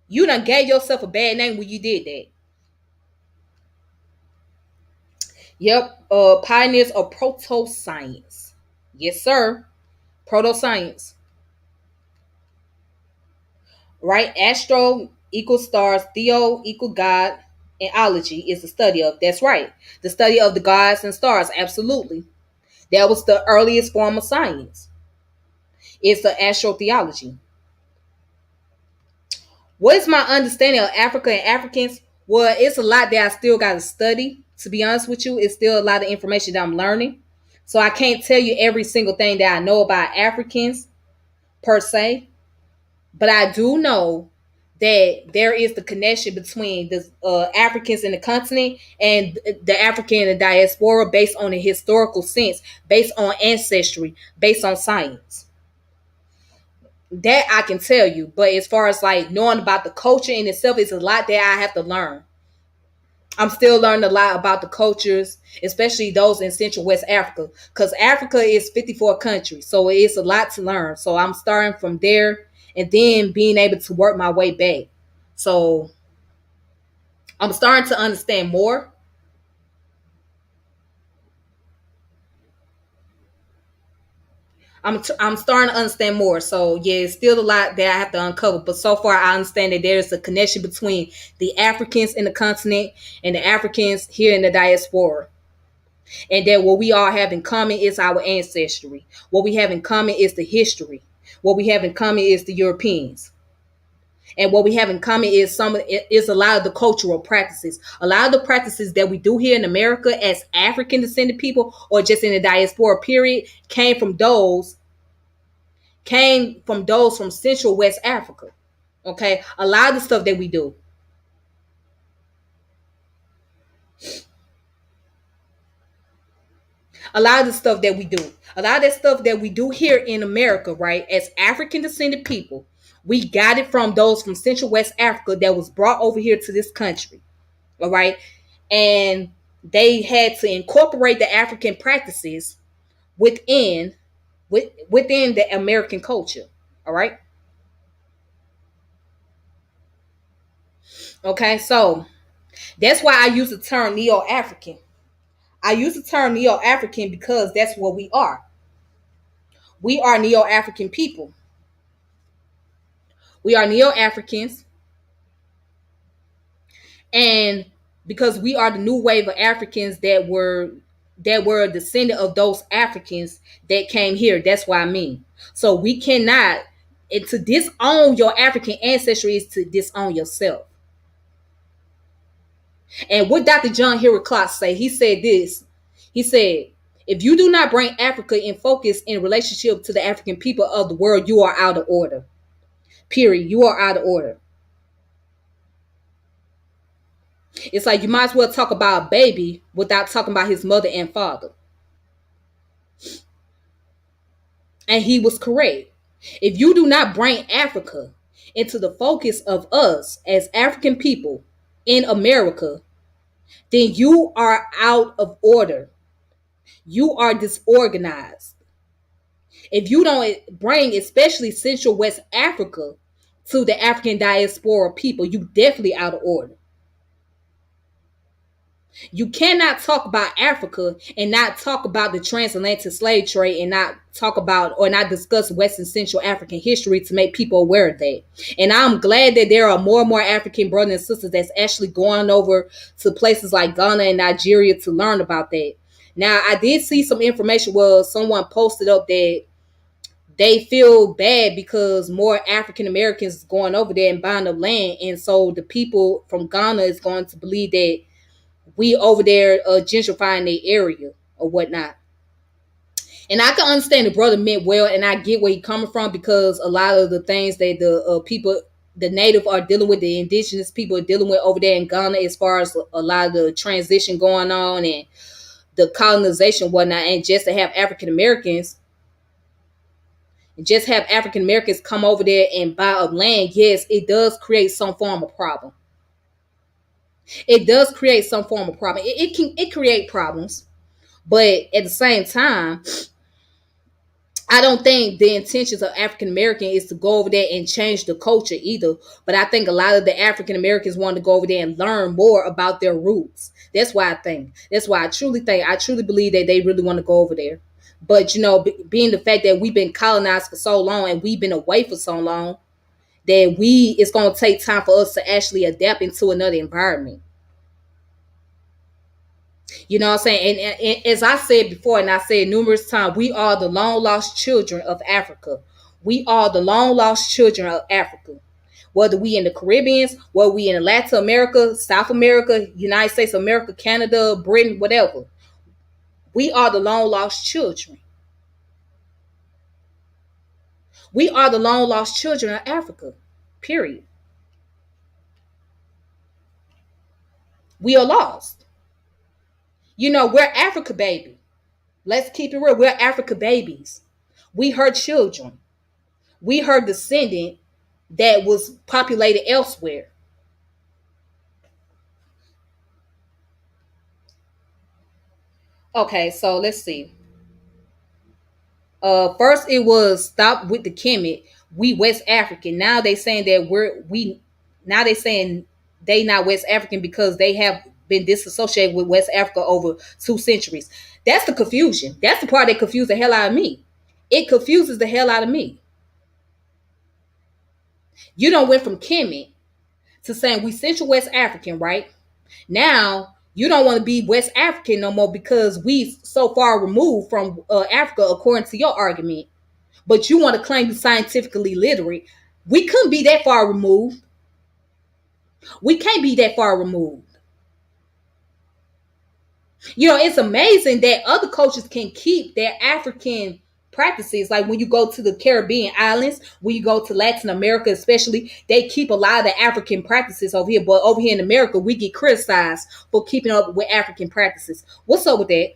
You done gave yourself a bad name when you did that. Yep. Pioneers of proto science. Yes, sir. Proto science. Right? Astro equals stars. Theo equal God. And ology is the study of. That's right. The study of the gods and stars. Absolutely. That was the earliest form of science. It's the astrotheology. What is my understanding of Africa and Africans? Well, it's a lot that I still got to study. To be honest with you, it's still a lot of information that I'm learning. So I can't tell you every single thing that I know about Africans per se, but I do know that there is the connection between the Africans in the continent and the African in the diaspora based on a historical sense, based on ancestry, based on science. That I can tell you, but as far as like knowing about the culture in itself, it's a lot that I have to learn. I'm still learning a lot about the cultures, especially those in Central West Africa, because Africa is 54 countries, so it's a lot to learn. So I'm starting from there and then being able to work my way back. So I'm starting to understand more. I'm starting to understand more. So yeah, it's still a lot that I have to uncover. But so far, I understand that there is a connection between the Africans in the continent and the Africans here in the diaspora, and that what we all have in common is our ancestry. What we have in common is the history. What we have in common is the Europeans. And what we have in common is a lot of the cultural practices. A lot of the practices that we do here in America as African descended people or just in the diaspora period came from those from Central West Africa. Okay? A lot of the stuff that we do. A lot of the stuff that we do. A lot of that stuff that we do here in America, right? As African descended people, we got it from those from Central West Africa that was brought over here to this country. All right. And they had to incorporate the African practices within within the American culture. All right. Okay. So that's why I use the term Neo-African. I use the term Neo-African because that's what we are. We are Neo-African people. We are Neo-Africans, and because we are the new wave of Africans that were a descendant of those Africans that came here. That's what I mean. So we cannot, and to disown your African ancestry is to disown yourself. And what Dr. John Henry Clark say? He said this. He said, if you do not bring Africa in focus in relationship to the African people of the world, you are out of order. Period. You are out of order. It's like you might as well talk about a baby without talking about his mother and father. And he was correct. If you do not bring Africa into the focus of us as African people in America, then you are out of order. You are disorganized. If you don't bring especially Central West Africa to the African diaspora people, you definitely out of order. You cannot talk about Africa and not talk about the transatlantic slave trade and not talk about or not discuss West and Central African history to make people aware of that. And I'm glad that there are more and more African brothers and sisters that's actually going over to places like Ghana and Nigeria to learn about that. Now, I did see some information where someone posted up that they feel bad because more African Americans going over there and buying up land. And so the people from Ghana is going to believe that we over there gentrifying the area or whatnot. And I can understand the brother meant well, and I get where he coming from because a lot of the things that the people, the native are dealing with, the indigenous people are dealing with over there in Ghana, as far as a lot of the transition going on and the colonization and whatnot, and just to have African Americans come over there and buy up land, yes, it does create some form of problem. It does create some form of problem. It create problems, but at the same time, I don't think the intentions of African American is to go over there and change the culture either. But I think a lot of the African Americans want to go over there and learn more about their roots. That's why I think. That's why I truly think. I truly believe that they really want to go over there. But being the fact that we've been colonized for so long and we've been away for so long, that it's going to take time for us to actually adapt into another environment. You know what I'm saying? And as I said before, and I said numerous times, we are the long lost children of Africa. We are the long lost children of Africa. Whether we in the Caribbean, whether we in Latin America, South America, United States of America, Canada, Britain, whatever. We are the long lost children. We are the long lost children of Africa. Period. We are lost. We're Africa, baby. Let's keep it real. We're Africa babies. We her children. We her descendant that was populated elsewhere. Okay, so let's see. First it was stop with the Kemet. We West African. Now they saying that we. Now they saying they not West African because they have been disassociated with West Africa over 2 centuries. That's the confusion. That's the part that confused the hell out of me. It confuses the hell out of me. You don't went from Kemet to saying we Central West African, right? Now you don't want to be West African no more because we so far removed from Africa, according to your argument. But you want to claim you scientifically literate. We couldn't be that far removed. We can't be that far removed. It's amazing that other cultures can keep their African practices. Like when you go to the Caribbean islands, when you go to Latin America, especially, they keep a lot of the African practices over here. But over here in America, we get criticized for keeping up with African practices. What's up with that?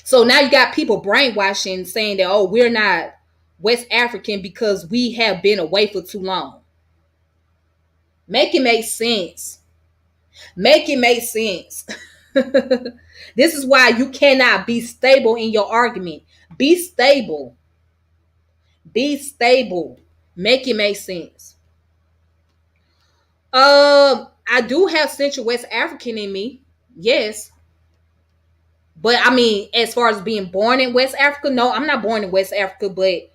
So now you got people brainwashing, saying that, oh, we're not West African because we have been away for too long. Make it make sense. Make it make sense. This is why you cannot be stable in your argument. Be stable. Be stable. Make it make sense. I do have Central West African in me. Yes. But I mean, as far as being born in West Africa, no, I'm not born in West Africa, but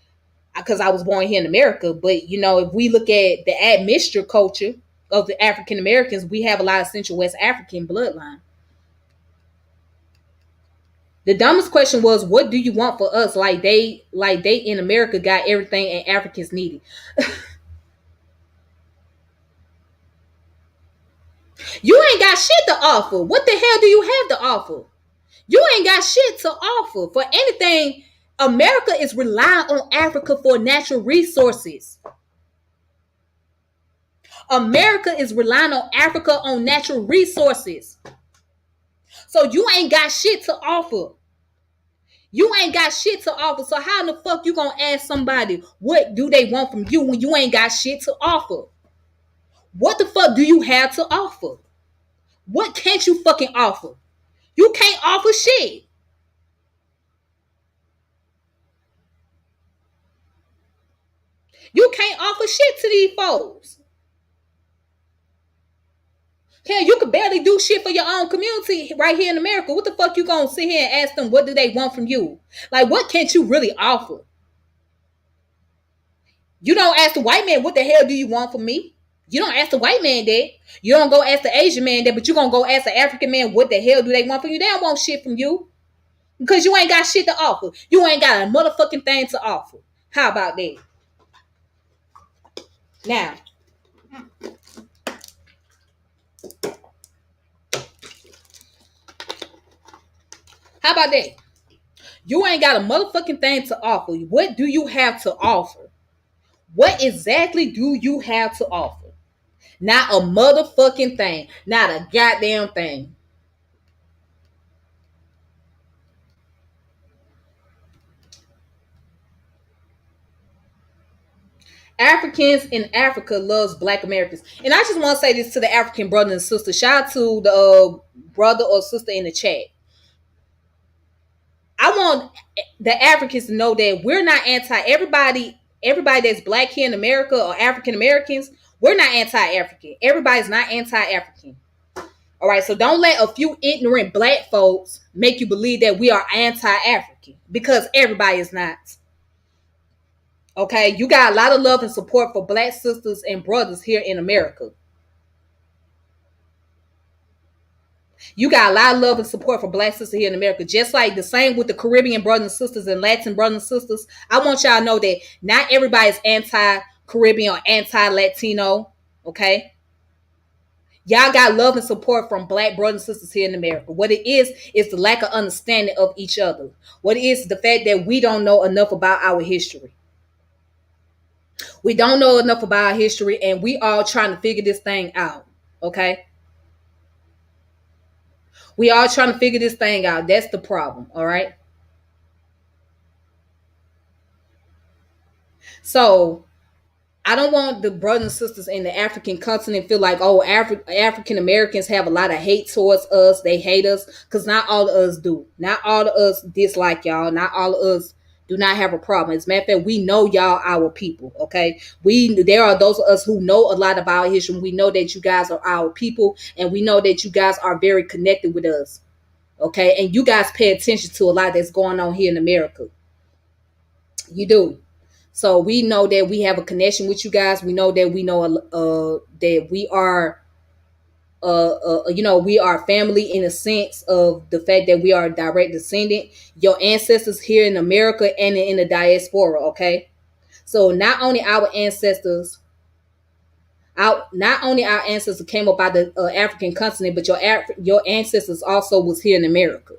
because I was born here in America. But if we look at the admixture culture of the African Americans, we have a lot of Central West African bloodline. The dumbest question was, what do you want for us? Like they in America got everything and Africans needed. You ain't got shit to offer. What the hell do you have to offer? You ain't got shit to offer. For anything, America is relying on Africa for natural resources. America is relying on Africa on natural resources. So you ain't got shit to offer. You ain't got shit to offer. So how in the fuck you gonna ask somebody what do they want from you when you ain't got shit to offer? What the fuck do you have to offer? What can't you fucking offer? You can't offer shit. You can't offer shit to these folks. Hell, you could barely do shit for your own community right here in America. What the fuck you gonna sit here and ask them what do they want from you? Like, what can't you really offer? You don't ask the white man, what the hell do you want from me? You don't ask the white man that. You don't go ask the Asian man that, but you gonna go ask the African man, what the hell do they want from you? They don't want shit from you. Because you ain't got shit to offer. You ain't got a motherfucking thing to offer. How about that? Now, how about that? You ain't got a motherfucking thing to offer. What do you have to offer? What exactly do you have to offer? Not a motherfucking thing. Not a goddamn thing. Africans in Africa loves Black Americans, and I just want to say this to the African brother and sister. Shout out to the brother or sister in the chat. I want the Africans to know that we're not anti everybody. Everybody that's Black here in America or African Americans, we're not anti-African. Everybody's not anti-African. All right, so don't let a few ignorant Black folks make you believe that we are anti-African because everybody is not. Okay, you got a lot of love and support for Black sisters and brothers here in America. You got a lot of love and support for Black sisters here in America. Just like the same with the Caribbean brothers and sisters and Latin brothers and sisters. I want y'all to know that not everybody is anti-Caribbean or anti-Latino. Okay? Y'all got love and support from Black brothers and sisters here in America. What it is the lack of understanding of each other. What it is the fact that we don't know enough about our history. We don't know enough about our history, and we all trying to figure this thing out. Okay? We all trying to figure this thing out. That's the problem. All right? So I don't want the brothers and sisters in the African continent feel like, oh, African Americans have a lot of hate towards us. They hate us because not all of us do. Not all of us dislike y'all. Not all of us do not have a problem. As a matter of fact, we know y'all our people. Okay, there are those of us who know a lot about history. We know that you guys are our people, and we know that you guys are very connected with us. Okay, and you guys pay attention to a lot that's going on here in America. You do. So we know that we have a connection with you guys. We know that we are we are family in a sense of the fact that we are a direct descendant. Your ancestors here in America and in the diaspora, okay? So not only our ancestors came up by the African continent, but your ancestors also was here in America.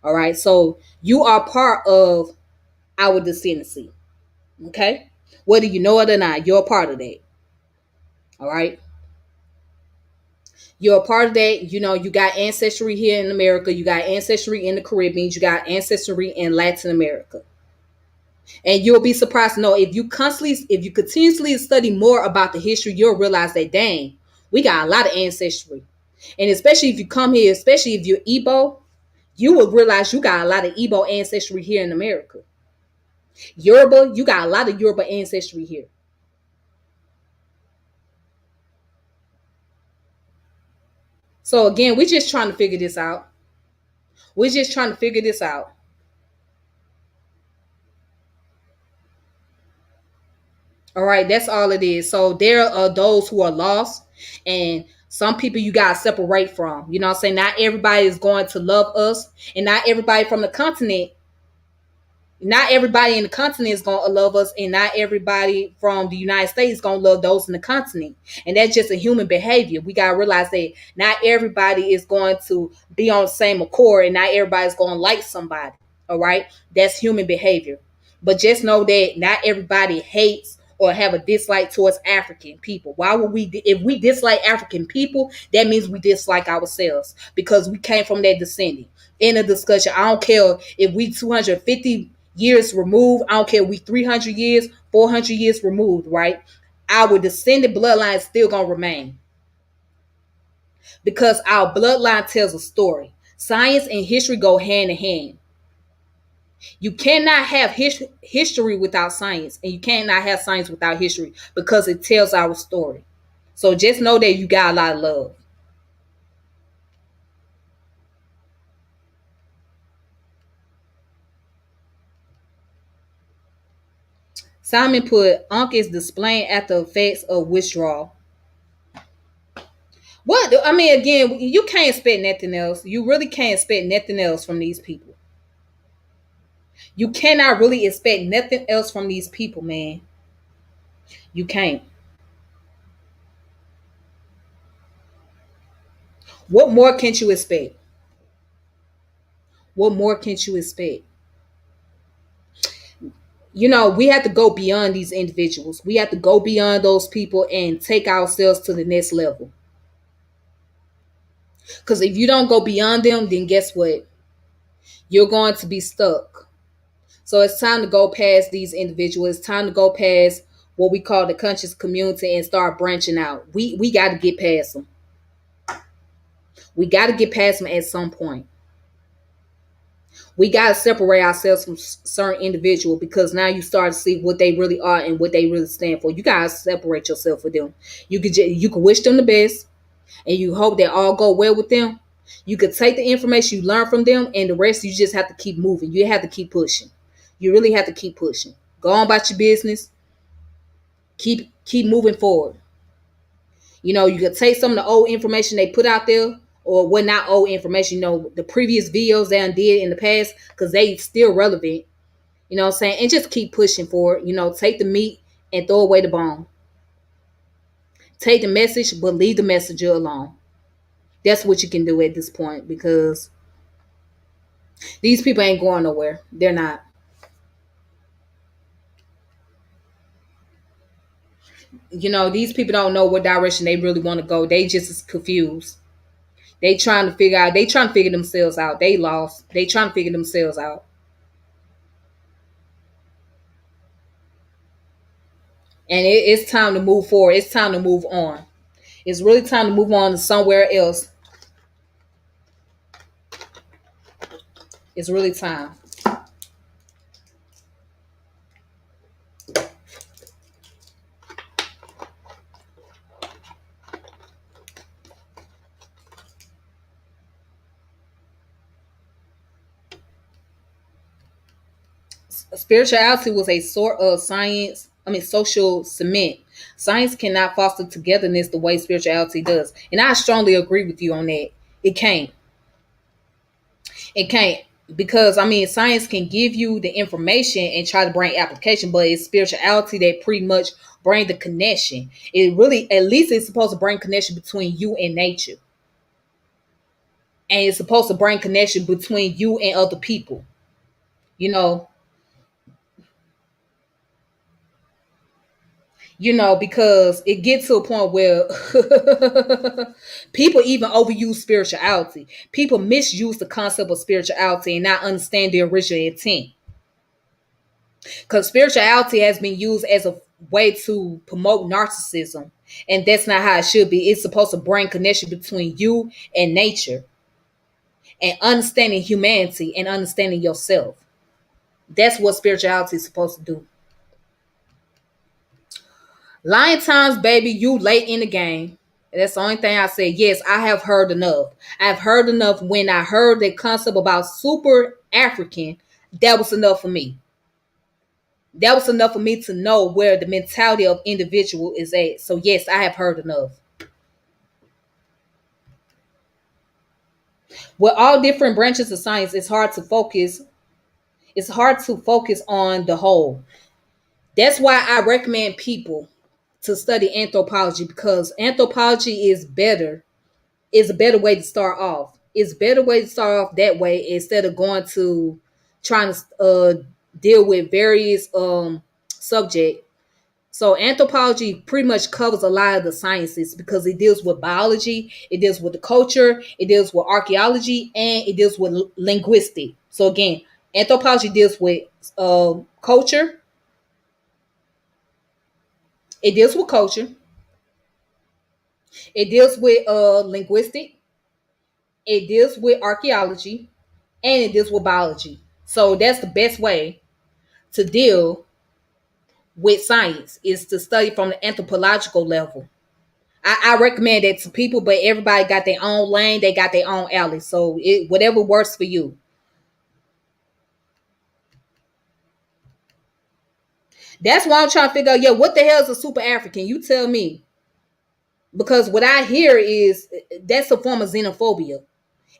All right, so you are part of our descendancy. Okay, whether you know it or not, you're a part of that. All right, you're a part of that. You know, you got ancestry here in America, you got ancestry in the Caribbean, you got ancestry in Latin America. And you'll be surprised to know if you continuously study more about the history, you'll realize that dang, we got a lot of ancestry. And especially if you come here, especially if you're Igbo, you will realize you got a lot of Igbo ancestry here in America. Yoruba, you got a lot of Yoruba ancestry here. So again, we're just trying to figure this out. We're just trying to figure this out. All right, that's all it is. So there are those who are lost, and some people you gotta separate from. You know what I'm saying? Not everybody is going to love us, and not everybody from the continent Not everybody in the continent is gonna love us, and not everybody from the United States is gonna love those in the continent. And that's just a human behavior. We gotta realize that not everybody is going to be on the same accord, and not everybody's gonna like somebody. All right, that's human behavior. But just know that not everybody hates or have a dislike towards African people. Why would we? If we dislike African people, that means we dislike ourselves because we came from that descendant. In a discussion, I don't care if we 250 years removed. I don't care if we 300 years, 400 years removed, right? Our descendant bloodline is still going to remain because our bloodline tells a story. Science and history go hand in hand. You cannot have history without science, and you cannot have science without history because it tells our story. So just know that you got a lot of love. Simon put, Unc is displaying after effects of withdrawal. What? I mean, again, you can't expect nothing else. You really can't expect nothing else from these people. You cannot really expect nothing else from these people, man. You can't. What more can you expect? What more can you expect? We have to go beyond these individuals. We have to go beyond those people and take ourselves to the next level. Because if you don't go beyond them, then guess what? You're going to be stuck. So it's time to go past these individuals. It's time to go past what we call the conscious community and start branching out. We got to get past them. We got to get past them at some point. We got to separate ourselves from certain individual because now you start to see what they really are and what they really stand for. You got to separate yourself from them. You could wish them the best and you hope that all go well with them. You could take the information you learn from them and the rest you just have to keep moving. You have to keep pushing. You really have to keep pushing. Go on about your business. Keep moving forward. You could take some of the old information they put out there, or what not old information, the previous videos they did in the past, because they still relevant. You know what I'm saying? And just keep pushing forward. Take the meat and throw away the bone. Take the message, but leave the messenger alone. That's what you can do at this point because these people ain't going nowhere. They're not. These people don't know what direction they really want to go. They just is confused. They trying to figure themselves out. They lost. They trying to figure themselves out. And it's time to move forward. It's time to move on. It's really time to move on to somewhere else. It's really time. Spirituality was a sort of social cement. Science cannot foster togetherness the way spirituality does. And I strongly agree with you on that. It can't. It can't. Because science can give you the information and try to bring application, but it's spirituality that pretty much bring the connection. It really, at least it's supposed to bring connection between you and nature. And it's supposed to bring connection between you and other people. You know, because it gets to a point where people even overuse spirituality. People misuse the concept of spirituality and not understand the original intent. Because spirituality has been used as a way to promote narcissism, and that's not how it should be. It's supposed to bring connection between you and nature and understanding humanity and understanding yourself. That's what spirituality is supposed to do. Lion times, baby, you late in the game. That's the only thing I say. Yes, I have heard enough. I've heard enough. When I heard the concept about super African, that was enough for me. That was enough for me to know where the mentality of individual is at. So yes, I have heard enough. With all different branches of science, it's hard to focus It's hard to focus on the whole. That's why I recommend people to study anthropology, because anthropology is a better way to start off. It's a better way to start off that way instead of going to trying to deal with various subject. So anthropology pretty much covers a lot of the sciences because it deals with biology, it deals with the culture, it deals with archaeology, and it deals with linguistic. So again, anthropology deals with culture, it deals with culture, it deals with linguistic, it deals with archaeology, and it deals with biology. So that's the best way to deal with science, is to study from the anthropological level. I recommend that to people, but everybody got their own lane, they got their own alley. So it whatever works for you. That's why I'm trying to figure out, yeah, what the hell is a super African? You tell me. Because what I hear is that's a form of xenophobia.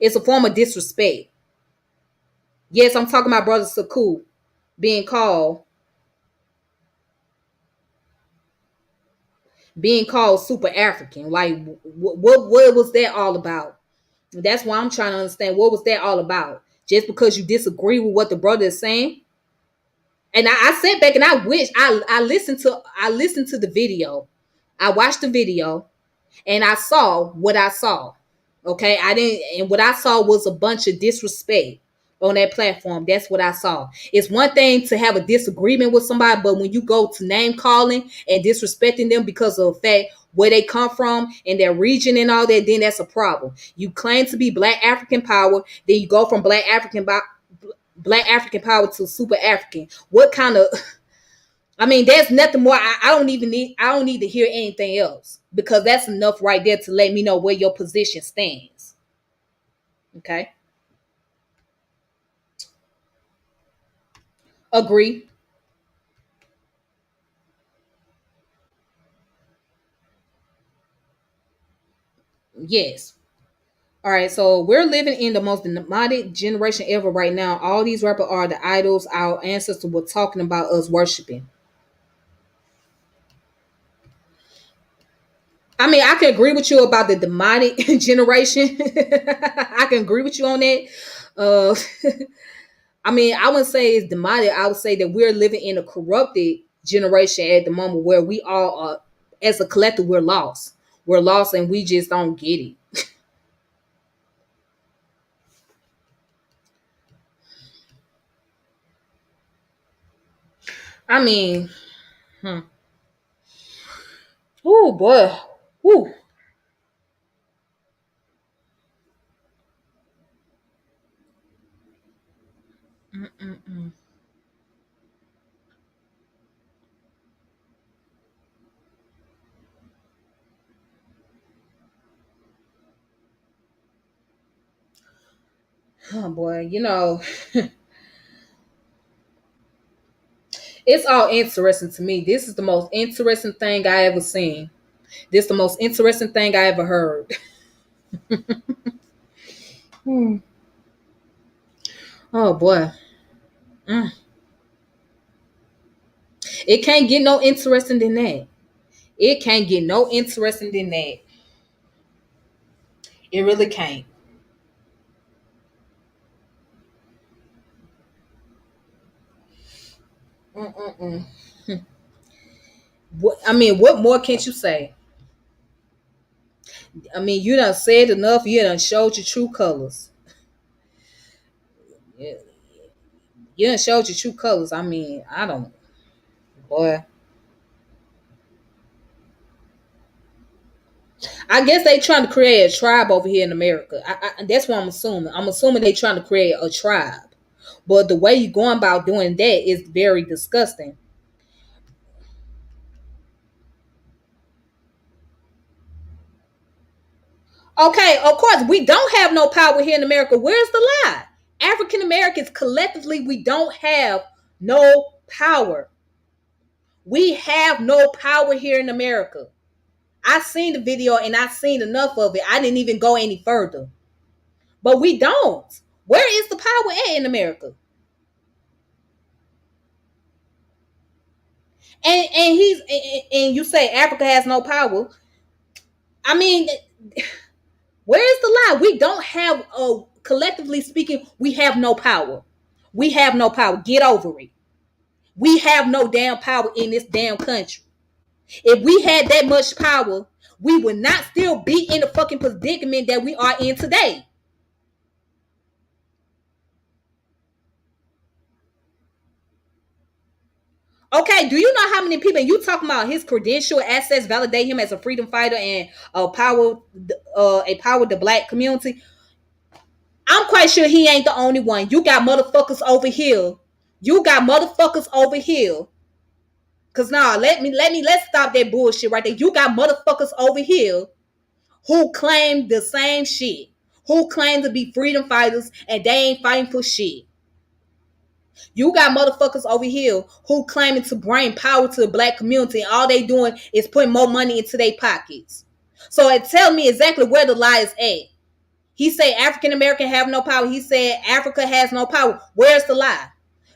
It's a form of disrespect. Yes, I'm talking about Brother Saku being called super African. Like what was that all about? That's why I'm trying to understand, what was that all about? Just because you disagree with what the brother is saying? And I sat back and I wish I listened to the video. I watched the video and I saw what I saw. Okay. I didn't and what I saw was a bunch of disrespect on that platform. That's what I saw. It's one thing to have a disagreement with somebody, but when you go to name calling and disrespecting them because of the fact where they come from and their region and all that, then that's a problem. You claim to be Black African power, then you go from Black African power to super African. What kind of I mean, there's nothing more. I don't need to hear anything else, because that's enough right there to let me know where your position stands. Okay. Agree. Yes. All right, so we're living in the most demonic generation ever right now. All these rappers are the idols our ancestors were talking about us worshiping. I mean, I can agree with you about the demonic generation. I can agree with you on that. Uh, I mean, I wouldn't say it's demonic. I would say that we're living in a corrupted generation at the moment where we all are, as a collective, we're lost. We're lost and we just don't get it. I mean, hmm. Oh boy. Whew. Mm-mm-mm. Oh boy, it's all interesting to me. This is the most interesting thing I ever seen. This is the most interesting thing I ever heard. Hmm. Oh boy. Mm. It can't get no interesting than that. It can't get no interesting than that. It really can't. Mm-mm-mm. What I mean, what more can't you say? I mean, you done said enough. You done showed your true colors. You you done showed your true colors. I mean, I don't, boy. I guess they trying to create a tribe over here in America. That's what I'm assuming. I'm assuming they trying to create a tribe. But the way you going about doing that is very disgusting. Okay, of course, we don't have no power here in America. Where's the lie? African Americans collectively, we don't have no power. We have no power here in America. I seen the video and I seen enough of it. I didn't even go any further. But we don't. Where is the power at in America? And you say Africa has no power. I mean, where is the lie? We don't have collectively speaking, we have no power. We have no power. Get over it. We have no damn power in this damn country. If we had that much power, we would not still be in the fucking predicament that we are in today. Okay, do you know how many people you talking about his credential assets validate him as a freedom fighter and a power the black community? I'm quite sure he ain't the only one. You got motherfuckers over here. You got motherfuckers over here. Cause now let's stop that bullshit right there. You got motherfuckers over here who claim the same shit, who claim to be freedom fighters and they ain't fighting for shit. You got motherfuckers over here who claiming to bring power to the black community, and all they doing is putting more money into their pockets. So it tell me exactly where the lie is at. He said African American have no power. He said Africa has no power. Where's the lie?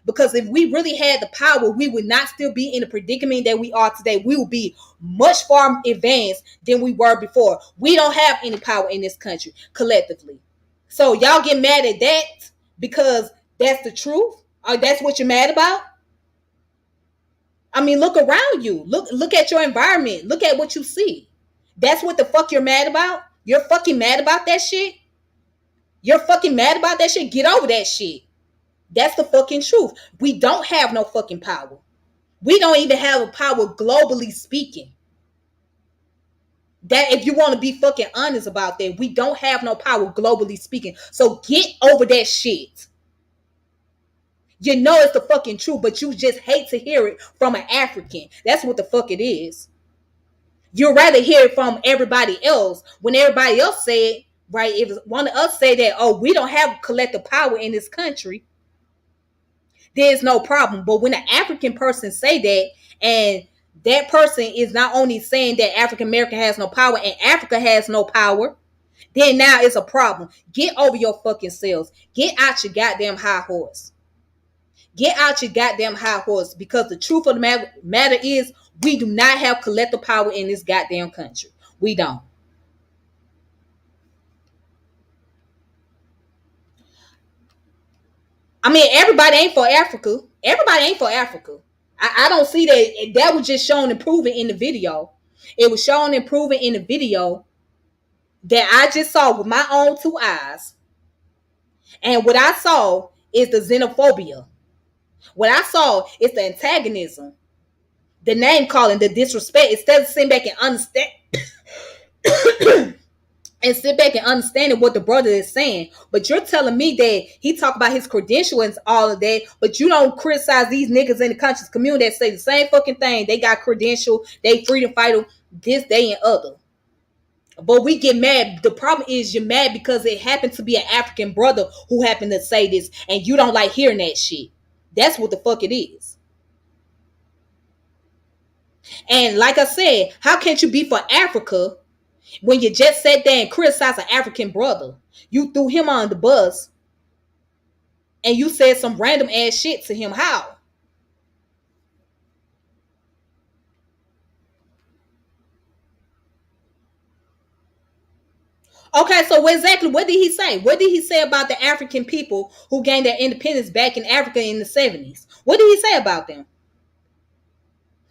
Because if we really had the power, we would not still be in the predicament that we are today. We would be much far advanced than we were before. We don't have any power in this country collectively. So y'all get mad at that because that's the truth? Or that's what you're mad about? I mean, look around you. Look at your environment. Look at what you see. That's what the fuck you're mad about? You're fucking mad about that shit? You're fucking mad about that shit? Get over that shit. That's the fucking truth. We don't have no fucking power. We don't even have a power globally speaking. That if you want to be fucking honest about that, we don't have no power globally speaking. So get over that shit. You know it's the fucking truth, but you just hate to hear it from an African. That's what the fuck it is. You'd rather hear it from everybody else when everybody else said, right? If one of us say that, oh, we don't have collective power in this country, there's no problem. But when an African person say that, and that person is not only saying that African American has no power and Africa has no power, then now it's a problem. Get over your fucking selves. Get out your goddamn high horse. Get out your goddamn high horse, because the truth of the matter is we do not have collective power in this goddamn country. We don't. I mean, everybody ain't for Africa. Everybody ain't for Africa. I don't see that. That was just shown and proven in the video. It was shown and proven in the video that I just saw with my own two eyes. And what I saw is the xenophobia. What I saw is the antagonism, the name calling, the disrespect. Instead of sitting back and understand and sit back and understanding what the brother is saying. But you're telling me that he talked about his credential and all of that, but you don't criticize these niggas in the conscious community that say the same fucking thing. They got credential, they freedom fighter, this, they, and other. But we get mad. The problem is you're mad because it happened to be an African brother who happened to say this, and you don't like hearing that shit. That's what the fuck it is. And like I said, how can't you be for Africa when you just sat there and criticized an African brother? You threw him on the bus and you said some random ass shit to him. How? Okay, so exactly what did he say? What did he say about the African people who gained their independence back in Africa in the 70s? What did he say about them?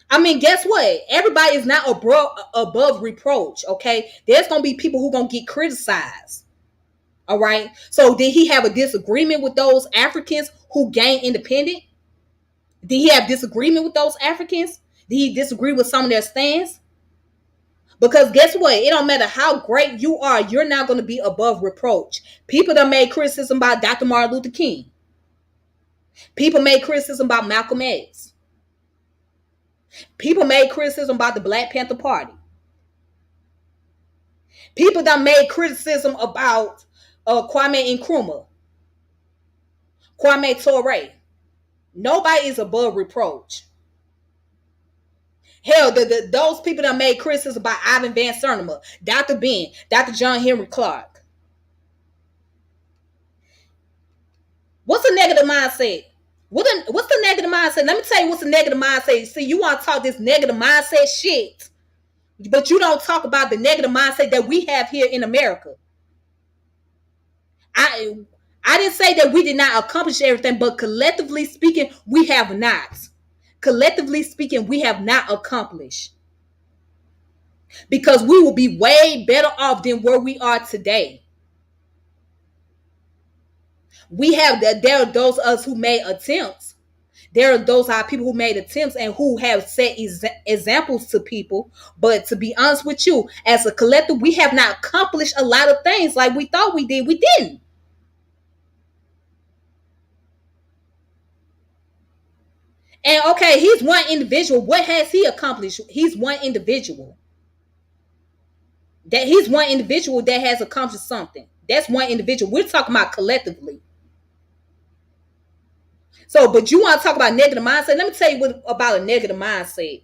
I mean, guess what? Everybody is not above reproach, okay? There's going to be people who going to get criticized, all right? So did he have a disagreement with those Africans who gained independence? Did he have disagreement with those Africans? Did he disagree with some of their stands? Because guess what? It don't matter how great you are, you're not going to be above reproach. People that made criticism about Dr. Martin Luther King. People made criticism about Malcolm X. People made criticism about the Black Panther Party. People that made criticism about Kwame Nkrumah, Kwame Ture. Nobody is above reproach. Hell, those people that made criticism about Ivan Van Sertima, Dr. Ben, Dr. John Henry Clark. What's a negative mindset? What's the negative mindset? Let me tell you what's the negative mindset. See, you want to talk this negative mindset shit, but you don't talk about the negative mindset that we have here in America. I I didn't say that we did not accomplish everything, but collectively speaking, we have not. Collectively speaking, we have not accomplished because we will be way better off than where we are today. We have there are those of us who made attempts. There are those are people who made attempts and who have set examples to people. But to be honest with you, as a collective, we have not accomplished a lot of things like we thought we did. We didn't. And okay, he's one individual. What has he accomplished? He's one individual. That has accomplished something. That's one individual. We're talking about collectively. So, but you want to talk about negative mindset? Let me tell you what about a negative mindset.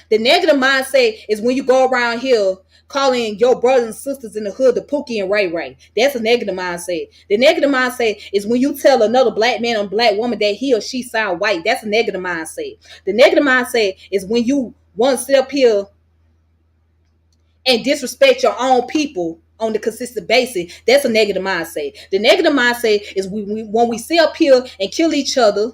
The negative mindset is when you go around here calling your brothers and sisters in the hood the Pookie and Ray Ray. That's a negative mindset. The negative mindset is when you tell another black man or black woman that he or she sound white. That's a negative mindset. The negative mindset is when you want to sit up here and disrespect your own people on the consistent basis. That's a negative mindset. The negative mindset is when we sit up here and kill each other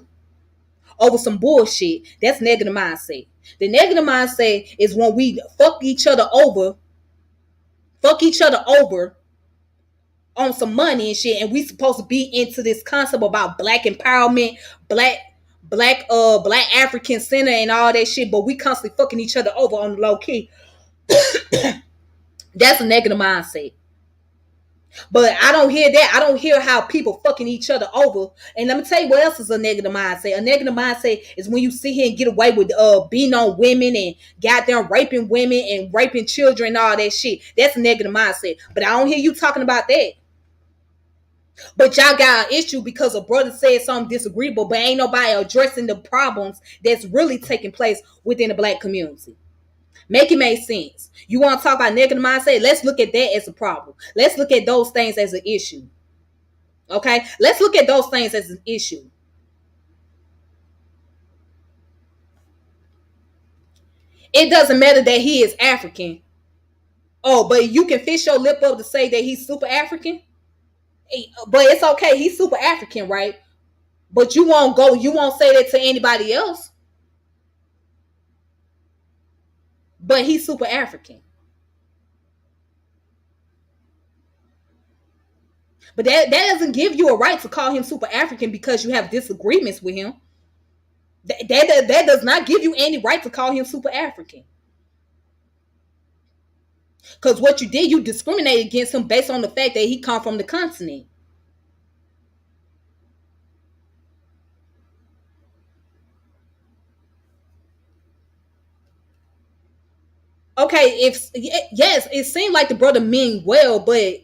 over some bullshit. That's negative mindset. The negative mindset is when we fuck each other over on some money and shit, and we supposed to be into this concept about black empowerment, black African center and all that shit, but we constantly fucking each other over on the low key. That's a negative mindset. But I don't hear that. I don't hear how people fucking each other over. And let me tell you what else is a negative mindset. A negative mindset is when you sit here and get away with beating on women and goddamn raping women and raping children and all that shit. That's a negative mindset. But I don't hear you talking about that. But y'all got an issue because a brother said something disagreeable, but ain't nobody addressing the problems that's really taking place within the black community. Make it make sense. You want to talk about negative mindset? Let's look at that as a problem. Let's look at those things as an issue. Okay? Let's look at those things as an issue. It doesn't matter that he is African. Oh, but you can fish your lip up to say that he's super African? But it's okay. He's super African, right? But you won't say that to anybody else. But he's super African. But that doesn't give you a right to call him super African because you have disagreements with him. That does not give you any right to call him super African. Because what you did, you discriminated against him based on the fact that he come from the continent. Okay, if yes, it seemed like the brother mean well, but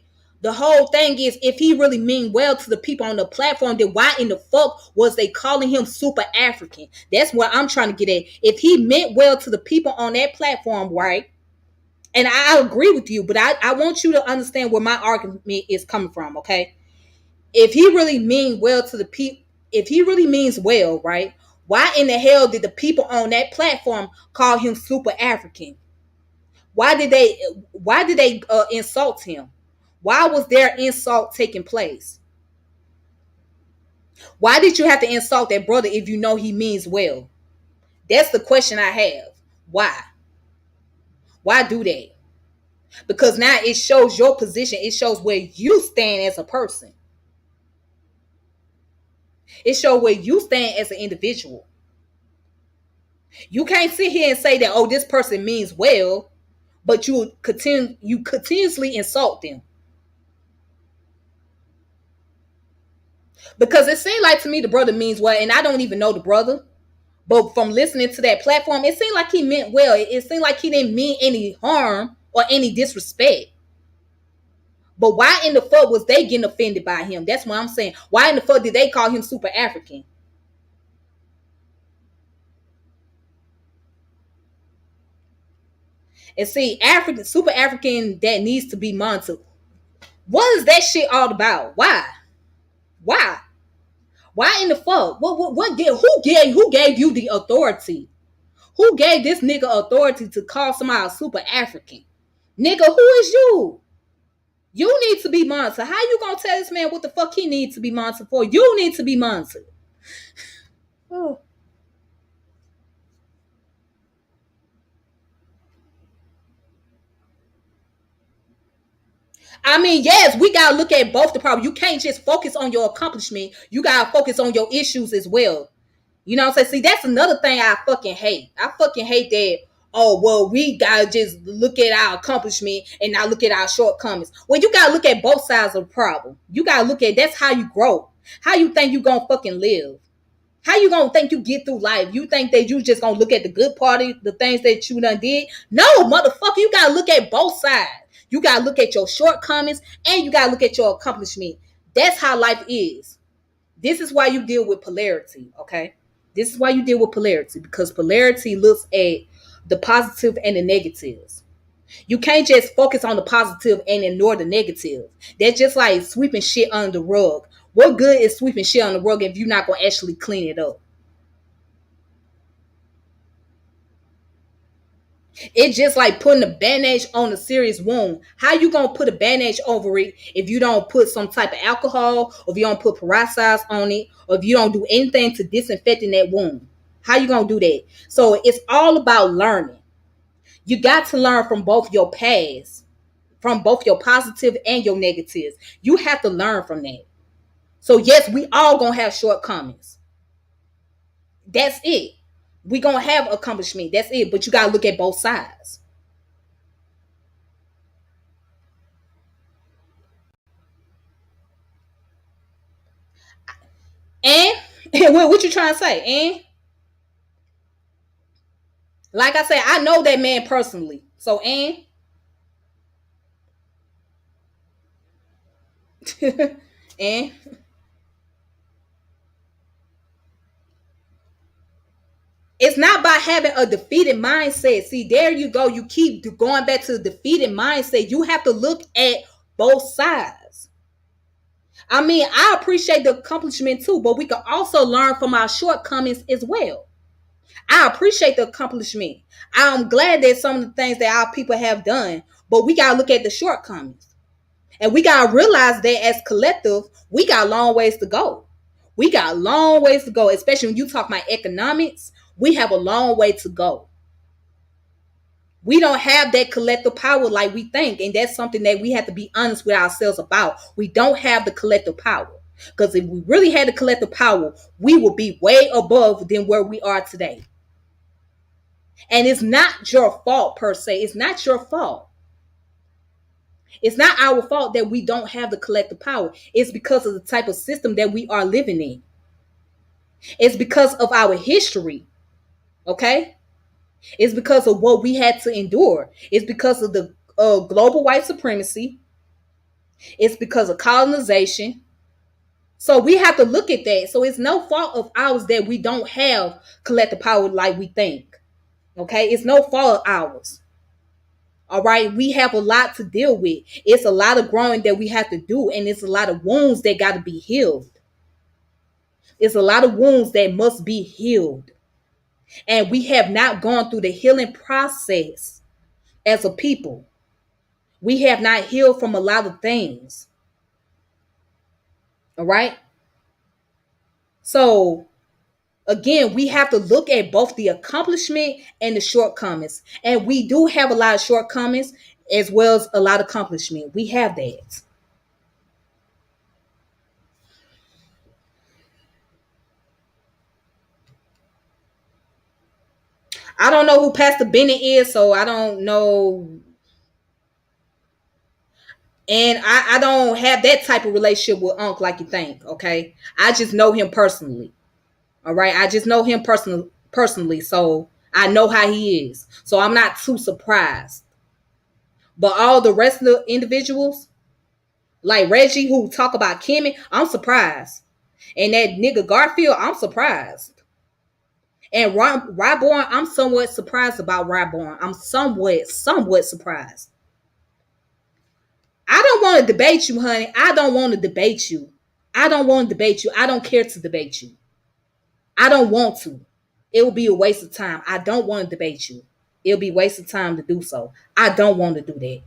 the whole thing is, if he really mean well to the people on the platform, then why in the fuck was they calling him super African? That's what I'm trying to get at. If he meant well to the people on that platform, right? And I agree with you, but I want you to understand where my argument is coming from, okay? If he really mean well to the people, if he really means well, right? Why in the hell did the people on that platform call him super African? Why did they insult him? Why was their insult taking place? Why did you have to insult that brother if you know he means well? That's the question I have. Why? Why do that? Because now it shows your position. It shows where you stand as a person. It shows where you stand as an individual. You can't sit here and say that, oh, this person means well, but you continuously insult them. Because it seemed like to me the brother means well, and I don't even know the brother. But from listening to that platform, it seemed like he meant well. It seemed like he didn't mean any harm or any disrespect. But why in the fuck was they getting offended by him? That's what I'm saying. Why in the fuck did they call him super African? And see, super African that needs to be monitored. What is that shit all about? Why? Why? Why in the fuck? Who gave you the authority? Who gave this nigga authority to call somebody a super African? Nigga, who is you? You need to be monitored. How you gonna tell this man what the fuck he needs to be monitored for? You need to be monitored. Oh. I mean, yes, we gotta look at both the problem. You can't just focus on your accomplishment. You gotta focus on your issues as well. You know what I'm saying? See, that's another thing I fucking hate. I fucking hate that. Oh, well, we gotta just look at our accomplishment and not look at our shortcomings. Well, you gotta look at both sides of the problem. You gotta look at that's how you grow. How you think you gonna fucking live? How you gonna think you get through life? You think that you just gonna look at the good part of the things that you done did? No, motherfucker, you gotta look at both sides. You gotta look at your shortcomings and you gotta look at your accomplishment. That's how life is. This is why you deal with polarity, okay? This is why you deal with polarity, because polarity looks at the positive and the negatives. You can't just focus on the positive and ignore the negative. That's just like sweeping shit under the rug. What good is sweeping shit on the rug if you're not gonna actually clean it up? It's just like putting a bandage on a serious wound. How you gonna put a bandage over it if you don't put some type of alcohol, or if you don't put peroxides on it, or if you don't do anything to disinfecting that wound? How you gonna do that? So it's all about learning. You got to learn from both your past, from both your positive and your negatives. You have to learn from that. So yes, we all gonna have shortcomings. That's it. We gonna have accomplishment. That's it. But you gotta look at both sides. And what you trying to say? And like I said, I know that man personally. So and it's not by having a defeated mindset. See, there you go. You keep going back to the defeated mindset. You have to look at both sides. I mean, I appreciate the accomplishment too, but we can also learn from our shortcomings as well. I appreciate the accomplishment. I'm glad that some of the things that our people have done, but we gotta look at the shortcomings. And we gotta realize that as collective, we got a long ways to go. We got a long ways to go, especially when you talk about economics. We have a long way to go. We don't have that collective power like we think, and that's something that we have to be honest with ourselves about. We don't have the collective power, because if we really had the collective power, we would be way above than where we are today. And it's not your fault per se. It's not your fault. It's not our fault that we don't have the collective power. It's because of the type of system that we are living in. It's because of our history. Okay? It's because of what we had to endure. It's because of the global white supremacy. It's because of colonization. So we have to look at that. So it's no fault of ours that we don't have collective power like we think. Okay? It's no fault of ours. All right, we have a lot to deal with. It's a lot of growing that we have to do, and it's a lot of wounds that got to be healed. It's a lot of wounds that must be healed. And we have not gone through the healing process as a people. We have not healed from a lot of things. All right. So, again, we have to look at both the accomplishment and the shortcomings. And we do have a lot of shortcomings as well as a lot of accomplishment. We have that. I don't know who Pastor Bennett is, so I don't know. And I don't have that type of relationship with Unc like you think, okay? I just know him personally. All right. I just know him personally. So I know how he is. So I'm not too surprised. But all the rest of the individuals, like Reggie, who talk about Kemet, I'm surprised. And that nigga Garfield, I'm surprised. And Ryborn, I'm somewhat surprised about Ryborn. I'm somewhat surprised. I don't want to debate you, honey. I don't want to debate you. I don't want to debate you. I don't care to debate you. I don't want to. It will be a waste of time. I don't want to debate you. It'll be a waste of time to do so. I don't want to do that.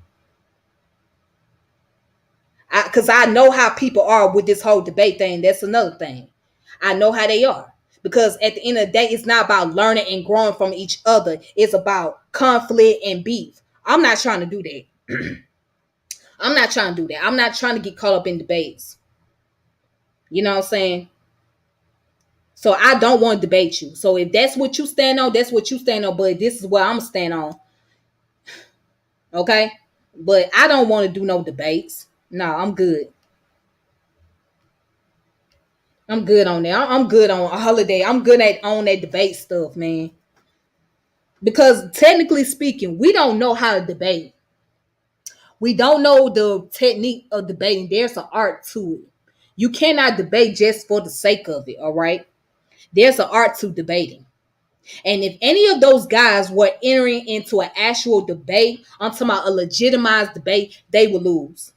Because I know how people are with this whole debate thing. That's another thing. I know how they are. Because at the end of the day, it's not about learning and growing from each other. It's about conflict and beef. I'm not trying to do that. I'm not trying to do that. I'm not trying to get caught up in debates. You know what I'm saying? So I don't want to debate you. So if that's what you stand on, that's what you stand on. But this is what I'm stand on. Okay? But I don't want to do no debates. No, I'm good. I'm good on that. I'm good on a holiday. I'm good at on that debate stuff, man. Because technically speaking, we don't know how to debate. We don't know the technique of debating. There's an art to it. You cannot debate just for the sake of it, all right? There's an art to debating. And if any of those guys were entering into an actual debate, I'm talking about a legitimized debate, they would lose.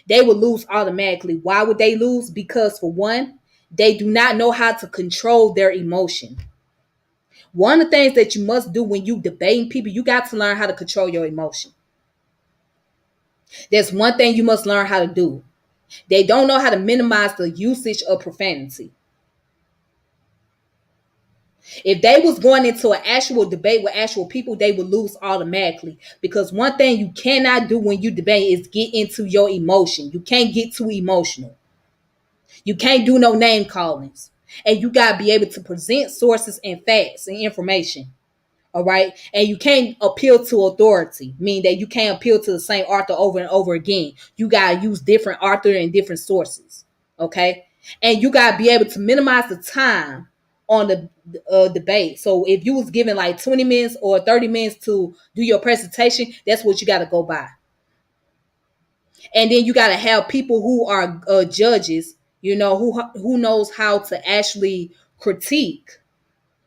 They would lose automatically. Why would they lose? Because for one, they do not know how to control their emotion. One of the things that you must do when you debating people, you got to learn how to control your emotion. There's one thing you must learn how to do. They don't know how to minimize the usage of profanity. If they was going into an actual debate with actual people, they would lose automatically. Because one thing you cannot do when you debate is get into your emotion. You can't get too emotional. You can't do no name callings. And you got to be able to present sources and facts and information. All right. And you can't appeal to authority, meaning that you can't appeal to the same author over and over again. You got to use different author and different sources. Okay. And you got to be able to minimize the time on the debate. So if you was given like 20 minutes or 30 minutes to do your presentation, that's what you got to go by. And then you got to have people who are judges, you know, who knows how to actually critique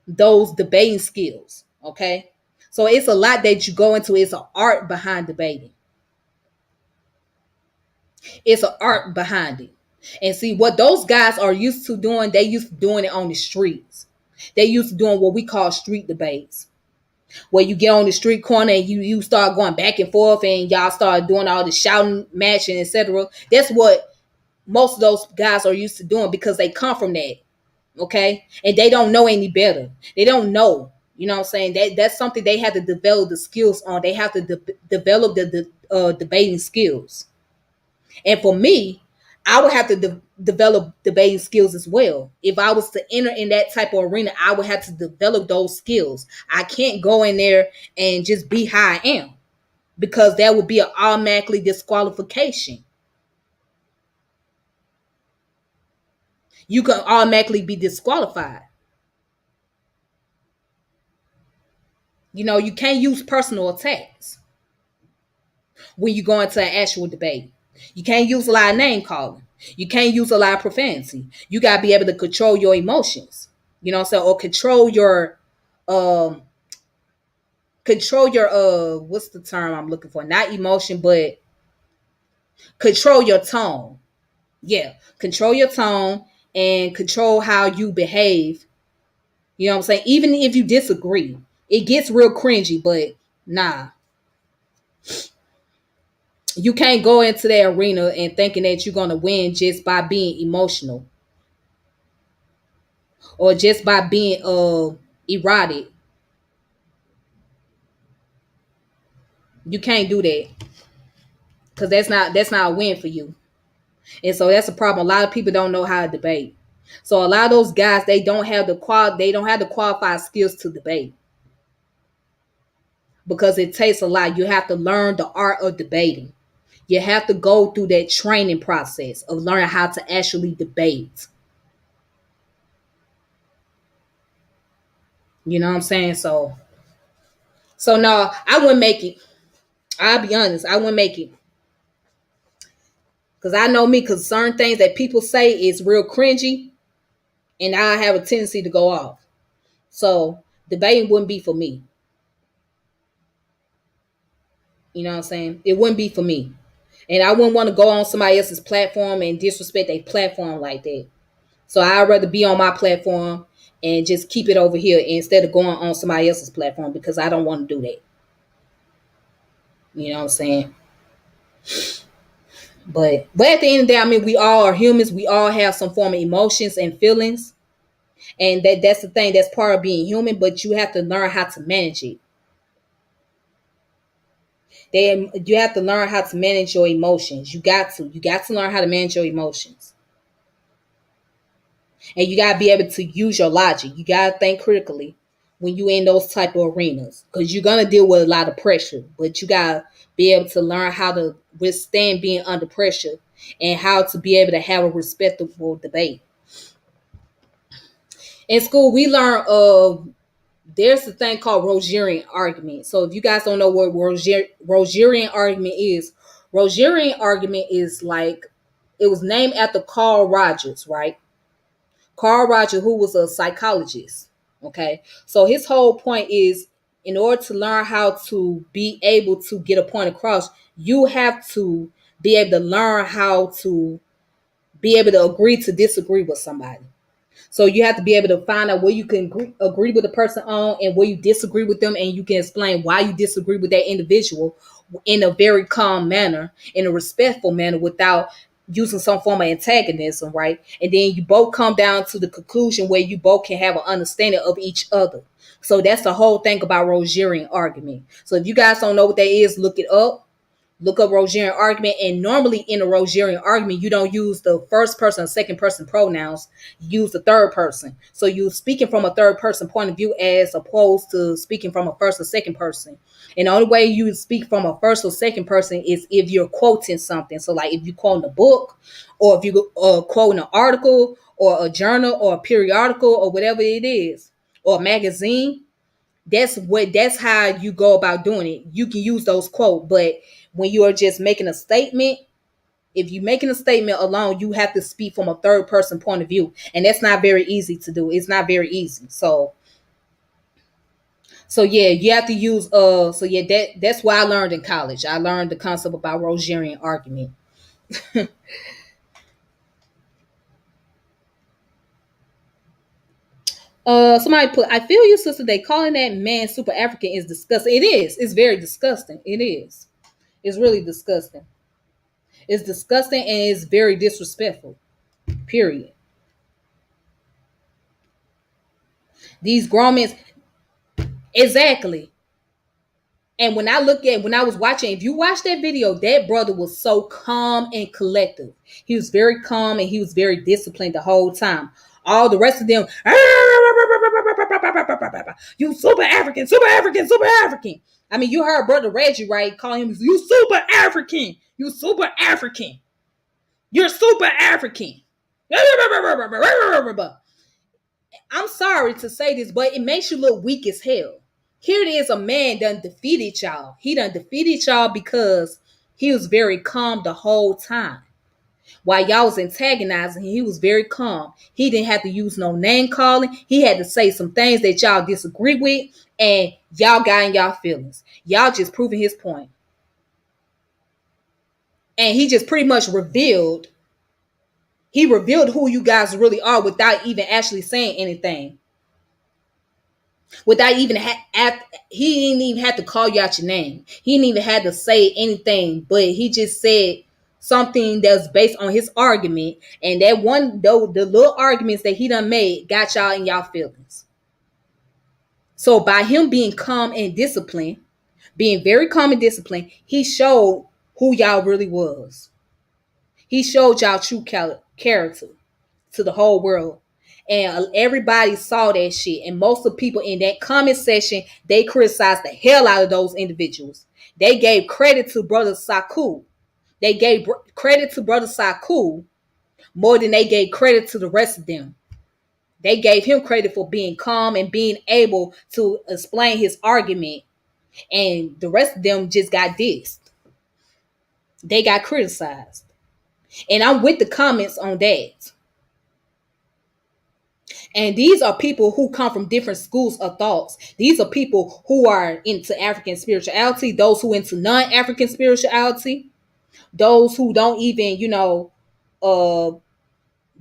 those debating skills. Okay. So it's a lot that you go into. It's an art behind debating. It's an art behind it. And see what those guys are used to doing, they used to doing it on the streets. They used to doing what we call street debates. Where you get on the street corner and you start going back and forth and y'all start doing all the shouting, matching, etc. That's what most of those guys are used to doing because they come from that. Okay. And they don't know any better. They don't know. You know what I'm saying? That's something they have to develop the skills on. They have to develop the debating skills. And for me, I would have to develop debating skills as well. If I was to enter in that type of arena, I would have to develop those skills. I can't go in there and just be how I am because that would be an automatically disqualification. You can automatically be disqualified. You know, you can't use personal attacks when you go into an actual debate. You can't use a lot of name calling. You can't use a lot of profanity. You gotta be able to control your emotions. You know what I'm saying? Or um control your what's the term I'm looking for? Not emotion, but control your tone. Yeah. Control your tone and control how you behave. You know what I'm saying? Even if you disagree. It gets real cringy, but nah. You can't go into that arena and thinking that you're gonna win just by being emotional or just by being erotic. You can't do that because that's not a win for you. And so that's a problem. A lot of people don't know how to debate. So a lot of those guys they don't have the qualified skills to debate because it takes a lot. You have to learn the art of debating. You have to go through that training process of learning how to actually debate. You know what I'm saying? So no, I wouldn't make it. I'll be honest, I wouldn't make it. Cause I know me, cause certain things that people say is real cringy, and I have a tendency to go off. So debating wouldn't be for me. You know what I'm saying? It wouldn't be for me. And I wouldn't want to go on somebody else's platform and disrespect a platform like that. So I'd rather be on my platform and just keep it over here instead of going on somebody else's platform, because I don't want to do that. You know what I'm saying? But at the end of the day, I mean, we all are humans. We all have some form of emotions and feelings. And that's the thing, that's part of being human, but you have to learn how to manage it. Then you have to learn how to manage your emotions. You got to learn how to manage your emotions. And you got to be able to use your logic. You got to think critically when you in those type of arenas, because you're going to deal with a lot of pressure, but you got to be able to learn how to withstand being under pressure and how to be able to have a respectable debate. In school, we learn there's a thing called Rogerian argument. So if you guys don't know what Rogerian argument is, Rogerian argument is like, it was named after Carl Rogers, right? Carl Rogers, who was a psychologist. Okay. So his whole point is, in order to learn how to be able to get a point across, you have to be able to learn how to be able to agree to disagree with somebody. So you have to be able to find out where you can agree with the person on and where you disagree with them, and you can explain why you disagree with that individual in a very calm manner, in a respectful manner, without using some form of antagonism, right? And then you both come down to the conclusion where you both can have an understanding of each other. So that's the whole thing about Rogerian argument. So if you guys don't know what that is, look it up. Look up Rogerian argument, and normally in a Rogerian argument, you don't use the first person or second person pronouns. You use the third person. So you're speaking from a third person point of view as opposed to speaking from a first or second person. And the only way you speak from a first or second person is if you're quoting something. So like if you're quoting a book, or if you quoting an article or a journal or a periodical or whatever it is, or a magazine, that's how you go about doing it. You can use those quotes, but when you are just making a statement, if you're making a statement alone, you have to speak from a third person point of view, and that's not very easy to do. It's not very easy. So yeah, you have to use so yeah, that's what I learned in college. I learned the concept about Rogerian argument. Somebody put, I feel you, sister. They calling that man super African is disgusting. It is. It's very disgusting. It is. It's really disgusting. It's disgusting and it's very disrespectful. Period. These grown men, exactly. And when I was watching, if you watch that video, that brother was so calm and collective. He was very calm and he was very disciplined the whole time. All the rest of them, you super African, super African, super African. I mean, you heard brother Reggie, right? Call him, you super African, you super African, you're super African. I'm sorry to say this, but it makes you look weak as hell. Here it is, a man done defeated y'all. He done defeated y'all because he was very calm the whole time. While y'all was antagonizing him, he was very calm. He didn't have to use no name calling. He had to say some things that y'all disagree with, and y'all got in y'all feelings. Y'all just proving his point. And he just pretty much revealed who you guys really are without even actually saying anything. Without even he didn't even have to call you out your name. He didn't even have to say anything, but he just said something that was based on his argument, and that one though the little arguments that he done made got y'all in y'all feelings. So by him being calm and disciplined, being very calm and disciplined, he showed who y'all really was. He showed y'all true character to the whole world. And everybody saw that shit. And most of the people in that comment section, they criticized the hell out of those individuals. They gave credit to Brother Saku. They gave credit to Brother Saku more than they gave credit to the rest of them. They gave him credit for being calm and being able to explain his argument. And the rest of them just got dissed. They got criticized. And I'm with the comments on that. And these are people who come from different schools of thoughts. These are people who are into African spirituality, those who into non-African spirituality. Those who don't even, uh,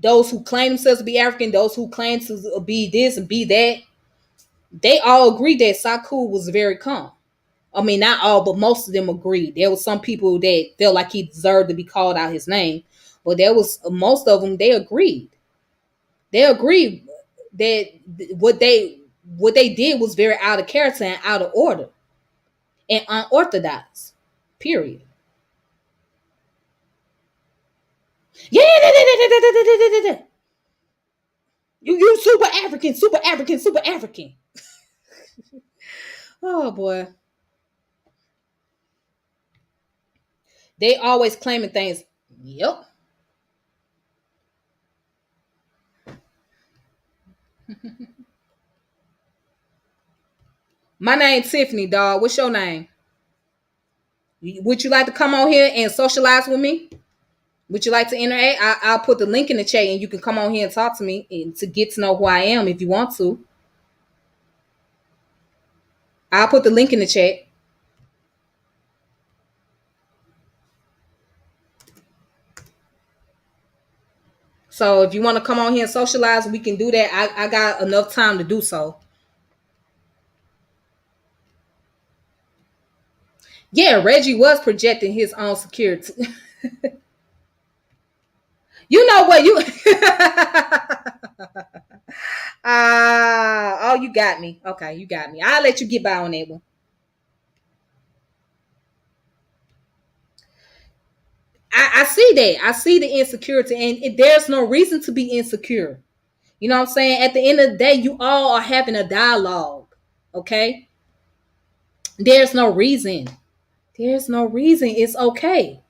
those who claim themselves to be African, those who claim to be this and be that, they all agree that Saku was very calm. I mean, not all, but most of them agreed. There was some people that felt like he deserved to be called out his name, but there was most of them. They agreed. They agreed that what they did was very out of character and out of order and unorthodox. Period. Yeah, you super African, super African, super African. Oh boy, they always claiming things. Yep. My name's Tiffany, dog. What's your name? Would you like to come on here and socialize with me? Would you like to interact? I'll put the link in the chat and you can come on here and talk to me and to get to know who I am if you want to. I'll put the link in the chat. So if you want to come on here and socialize, we can do that. I got enough time to do so. Yeah, Reggie was projecting his own security. You know what? You oh, you got me. Okay, you got me. I'll let you get by on that one. I see that. I see the insecurity, and there's no reason to be insecure. You know what I'm saying? At the end of the day, you all are having a dialogue. Okay? There's no reason. There's no reason. It's okay.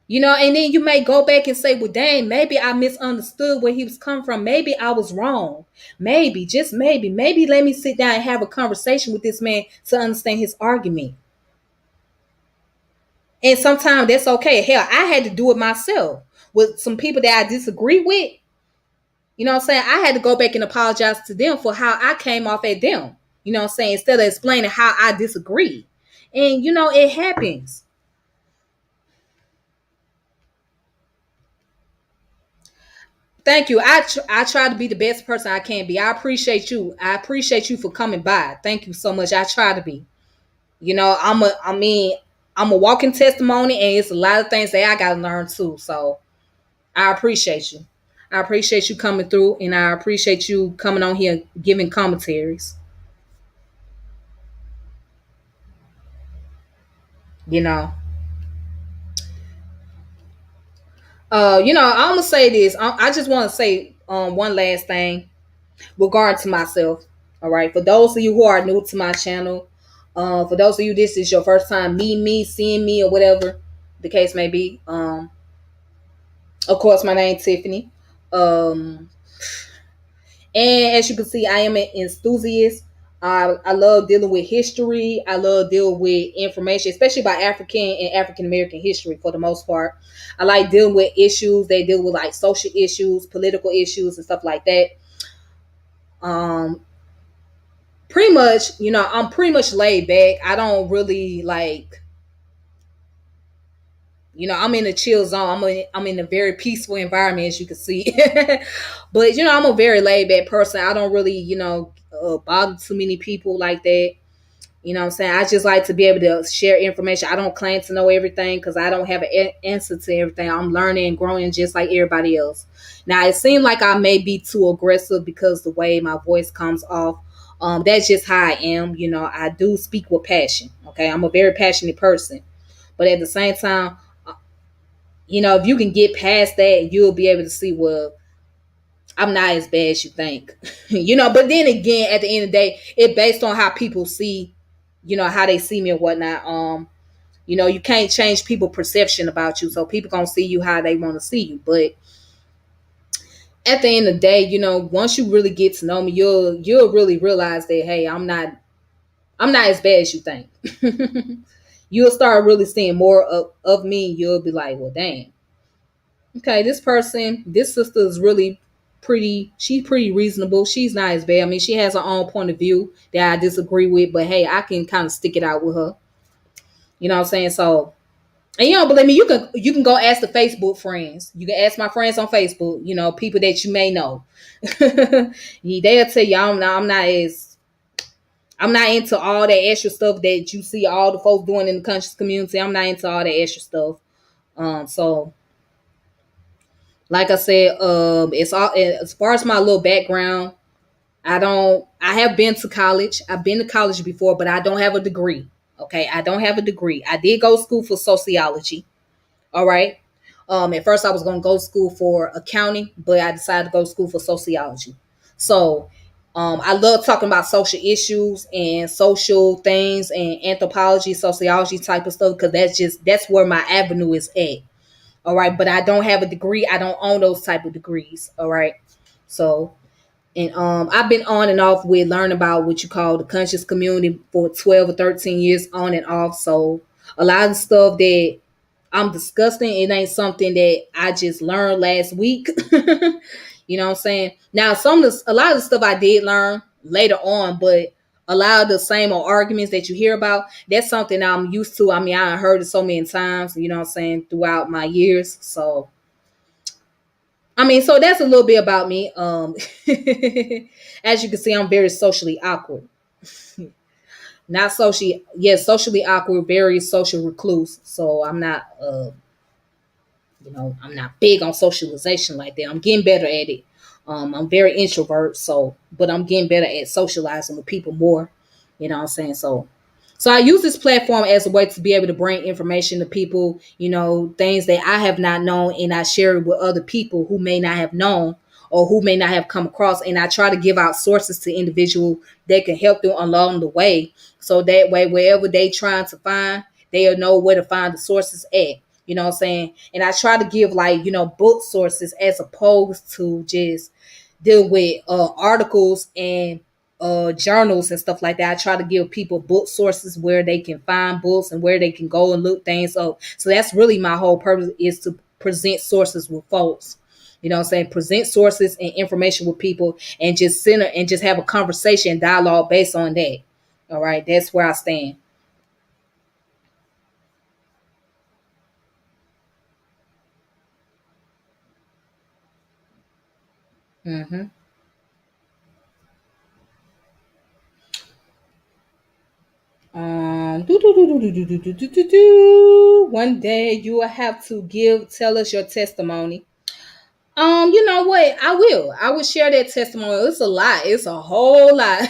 And then you may go back and say, well, dang, maybe I misunderstood where he was coming from. Maybe I was wrong. Maybe, just maybe. Maybe let me sit down and have a conversation with this man to understand his argument. And sometimes that's okay. Hell, I had to do it myself with some people that I disagree with. You know what I'm saying? I had to go back and apologize to them for how I came off at them. You know what I'm saying? Instead of explaining how I disagree. And, it happens. Thank you. I try to be the best person I can be. I appreciate you. I appreciate you for coming by. Thank you so much. I try to be. I'm a walking testimony, and it's a lot of things that I gotta learn too. So I appreciate you. I appreciate you coming through, and I appreciate you coming on here giving commentaries. You know. I'm gonna say this. I just want to say one last thing regarding to myself. All right, for those of you who are new to my channel, for those of you this is your first time meeting me, seeing me, or whatever the case may be. Of course, my name's Tiffany. Um, and as you can see, I am an enthusiast. I love dealing with history. I love dealing with information, especially about African and African American history for the most part. I like dealing with issues. They deal with like social issues, political issues, and stuff like that. Um, Pretty much, I'm pretty much laid back. I don't really like, I'm in a chill zone. I'm in a very peaceful environment, as you can see. But I'm a very laid back person. I don't really, bother too many people like that. You know what I'm saying? I just like to be able to share information. I don't claim to know everything because I don't have an answer to everything. I'm learning and growing just like everybody else. Now, it seems like I may be too aggressive because the way my voice comes off. That's just how I am. I do speak with passion. Okay. I'm a very passionate person. But at the same time, if you can get past that, you'll be able to see, well, I'm not as bad as you think. But then again, at the end of the day, it based on how people see, how they see me and whatnot. You can't change people' perception about you. So people gonna see you how they want to see you. But at the end of the day, once you really get to know me, you'll really realize that, hey, I'm not as bad as you think. You'll start really seeing more of me. You'll be like, well, dang. Okay, this sister is really pretty. She's pretty reasonable. She's not as bad. I mean, she has her own point of view that I disagree with, but hey, I can kind of stick it out with her. You know what I'm saying? So And you don't believe me, you can go ask the Facebook friends. You can ask my friends on Facebook, people that you may know. They'll tell you I'm not into all that extra stuff that you see all the folks doing in the conscious community. I'm not into all that extra stuff. So like I said, it's all as far as my little background. I have been to college. I've been to college before, but I don't have a degree. Okay, I don't have a degree. I did go to school for sociology. All right. At first I was gonna go to school for accounting, but I decided to go to school for sociology. So I love talking about social issues and social things and anthropology, sociology type of stuff because that's where my avenue is at. All right, but I don't have a degree. I don't own those type of degrees. All right, so and I've been on and off with learning about what you call the conscious community for 12 or 13 years on and off. So a lot of the stuff that I'm disgusting. It ain't something that I just learned last week. You know what I'm saying? Now, a lot of the stuff I did learn later on, but a lot of the same old arguments that you hear about, that's something I'm used to. I mean, I heard it so many times, you know what I'm saying, throughout my years. So, I mean, so that's a little bit about me. As you can see, I'm very socially awkward. Not socially, yes, socially awkward, very social recluse. So I'm not I'm not big on socialization like that. I'm getting better at it. I'm very introvert, so but I'm getting better at socializing with people more. You know what I'm saying? So I use this platform as a way to be able to bring information to people, things that I have not known, and I share it with other people who may not have known or who may not have come across. And I try to give out sources to individuals that can help them along the way. So that way, wherever they trying to find, they'll know where to find the sources at. You know what I'm saying? And I try to give book sources as opposed to just deal with articles and journals and stuff like that. I try to give people book sources where they can find books and where they can go and look things up. So that's really my whole purpose, is to present sources with folks. You know what I'm saying? Present sources and information with people and just center and just have a conversation, dialogue based on that. All right. That's where I stand. Mm-hmm. One day you will have to tell us your testimony. You know what? I will. I will share that testimony. It's a lot. It's a whole lot.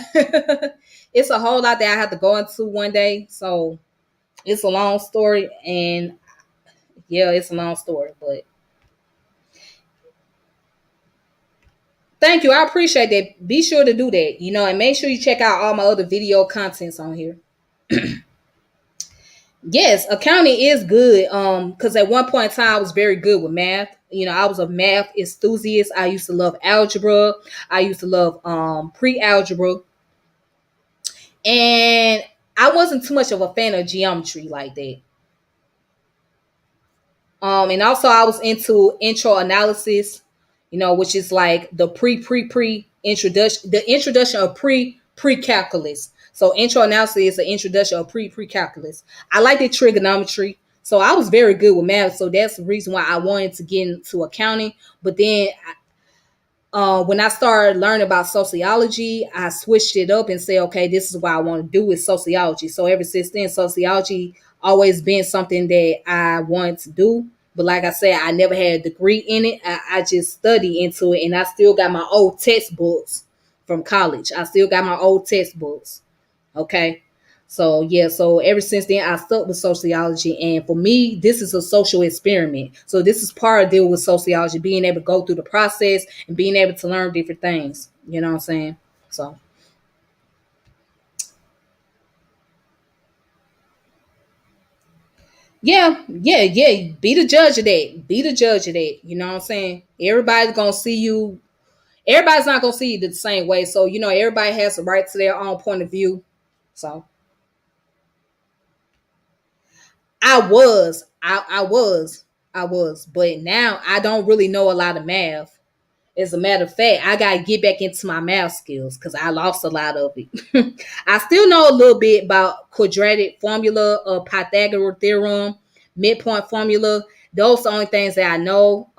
It's a whole lot that I have to go into one day. So it's a long story, and yeah, it's a long story. But thank you. I appreciate that. Be sure to do that. And make sure you check out all my other video contents on here. Yes, accounting is good. Because at one point in time I was very good with math. I was a math enthusiast. I used to love algebra. I used to love pre-algebra. And I wasn't too much of a fan of geometry like that. And also I was into intro analysis, which is like the pre introduction, the introduction of pre calculus. So intro analysis is the introduction of pre calculus. I like the trigonometry. So I was very good with math. So that's the reason why I wanted to get into accounting. But then when I started learning about sociology, I switched it up and said, okay, this is what I want to do with sociology. So ever since then, sociology always been something that I wanted to do. But like I said, I never had a degree in it. I just studied into it, and I still got my old textbooks from college. I still got my old textbooks. Okay. So yeah, so ever since then I stuck with sociology, and for me, this is a social experiment. So this is part of deal with sociology, being able to go through the process and being able to learn different things. You know what I'm saying? So yeah, yeah, yeah. Be the judge of that. Be the judge of that. You know what I'm saying? Everybody's gonna see you. Everybody's not gonna see you the same way. So everybody has the right to their own point of view. So I was, but now I don't really know a lot of math. As a matter of fact, I gotta get back into my math skills because I lost a lot of it. I still know a little bit about quadratic formula or Pythagorean theorem, midpoint formula. Those are the only things that I know.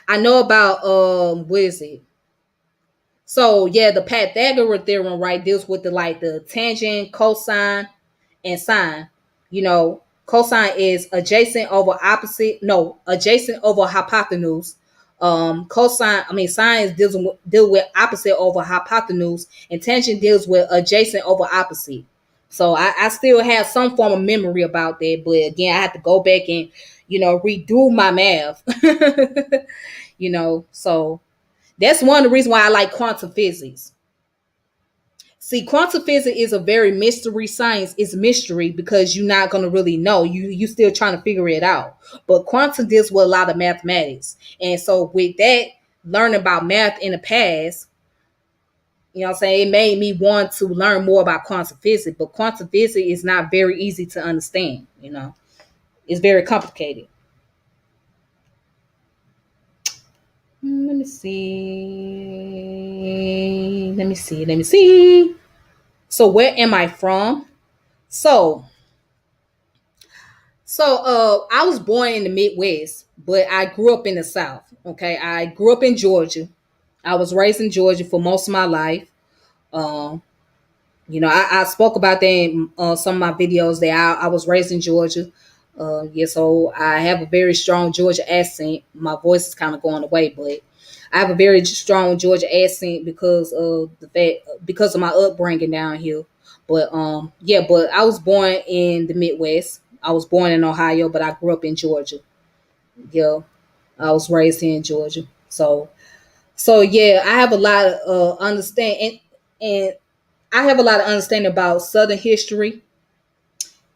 I know about what is it? So yeah, the Pythagorean theorem, right, deals with the like the tangent, cosine, and sine. Cosine is adjacent over opposite. No, adjacent over hypotenuse. Cosine, I mean, sine deal with opposite over hypotenuse, and tangent deals with adjacent over opposite. So I still have some form of memory about that, but again, I have to go back and redo my math. So that's one of the reasons why I like quantum physics. See, quantum physics is a very mystery science. It's mystery because you're not gonna really know. You still trying to figure it out. But quantum deals with a lot of mathematics. And so with that, learning about math in the past, what I'm saying, it made me want to learn more about quantum physics. But quantum physics is not very easy to understand. It's very complicated. Let me see. Let me see. Let me see. So where am I from? So I was born in the Midwest, but I grew up in the South. Okay, I grew up in Georgia. I was raised in Georgia for most of my life. Um, I spoke about that in some of my videos. That I was raised in Georgia. Yeah, so I have a very strong Georgia accent. My voice is kind of going away, but I have a very strong Georgia accent because of my upbringing down here. But yeah, but I was born in the Midwest. I was born in Ohio, but I grew up in Georgia. Yeah, I was raised here in Georgia. So yeah, I have a lot of understanding, and I have a lot of understanding about Southern history,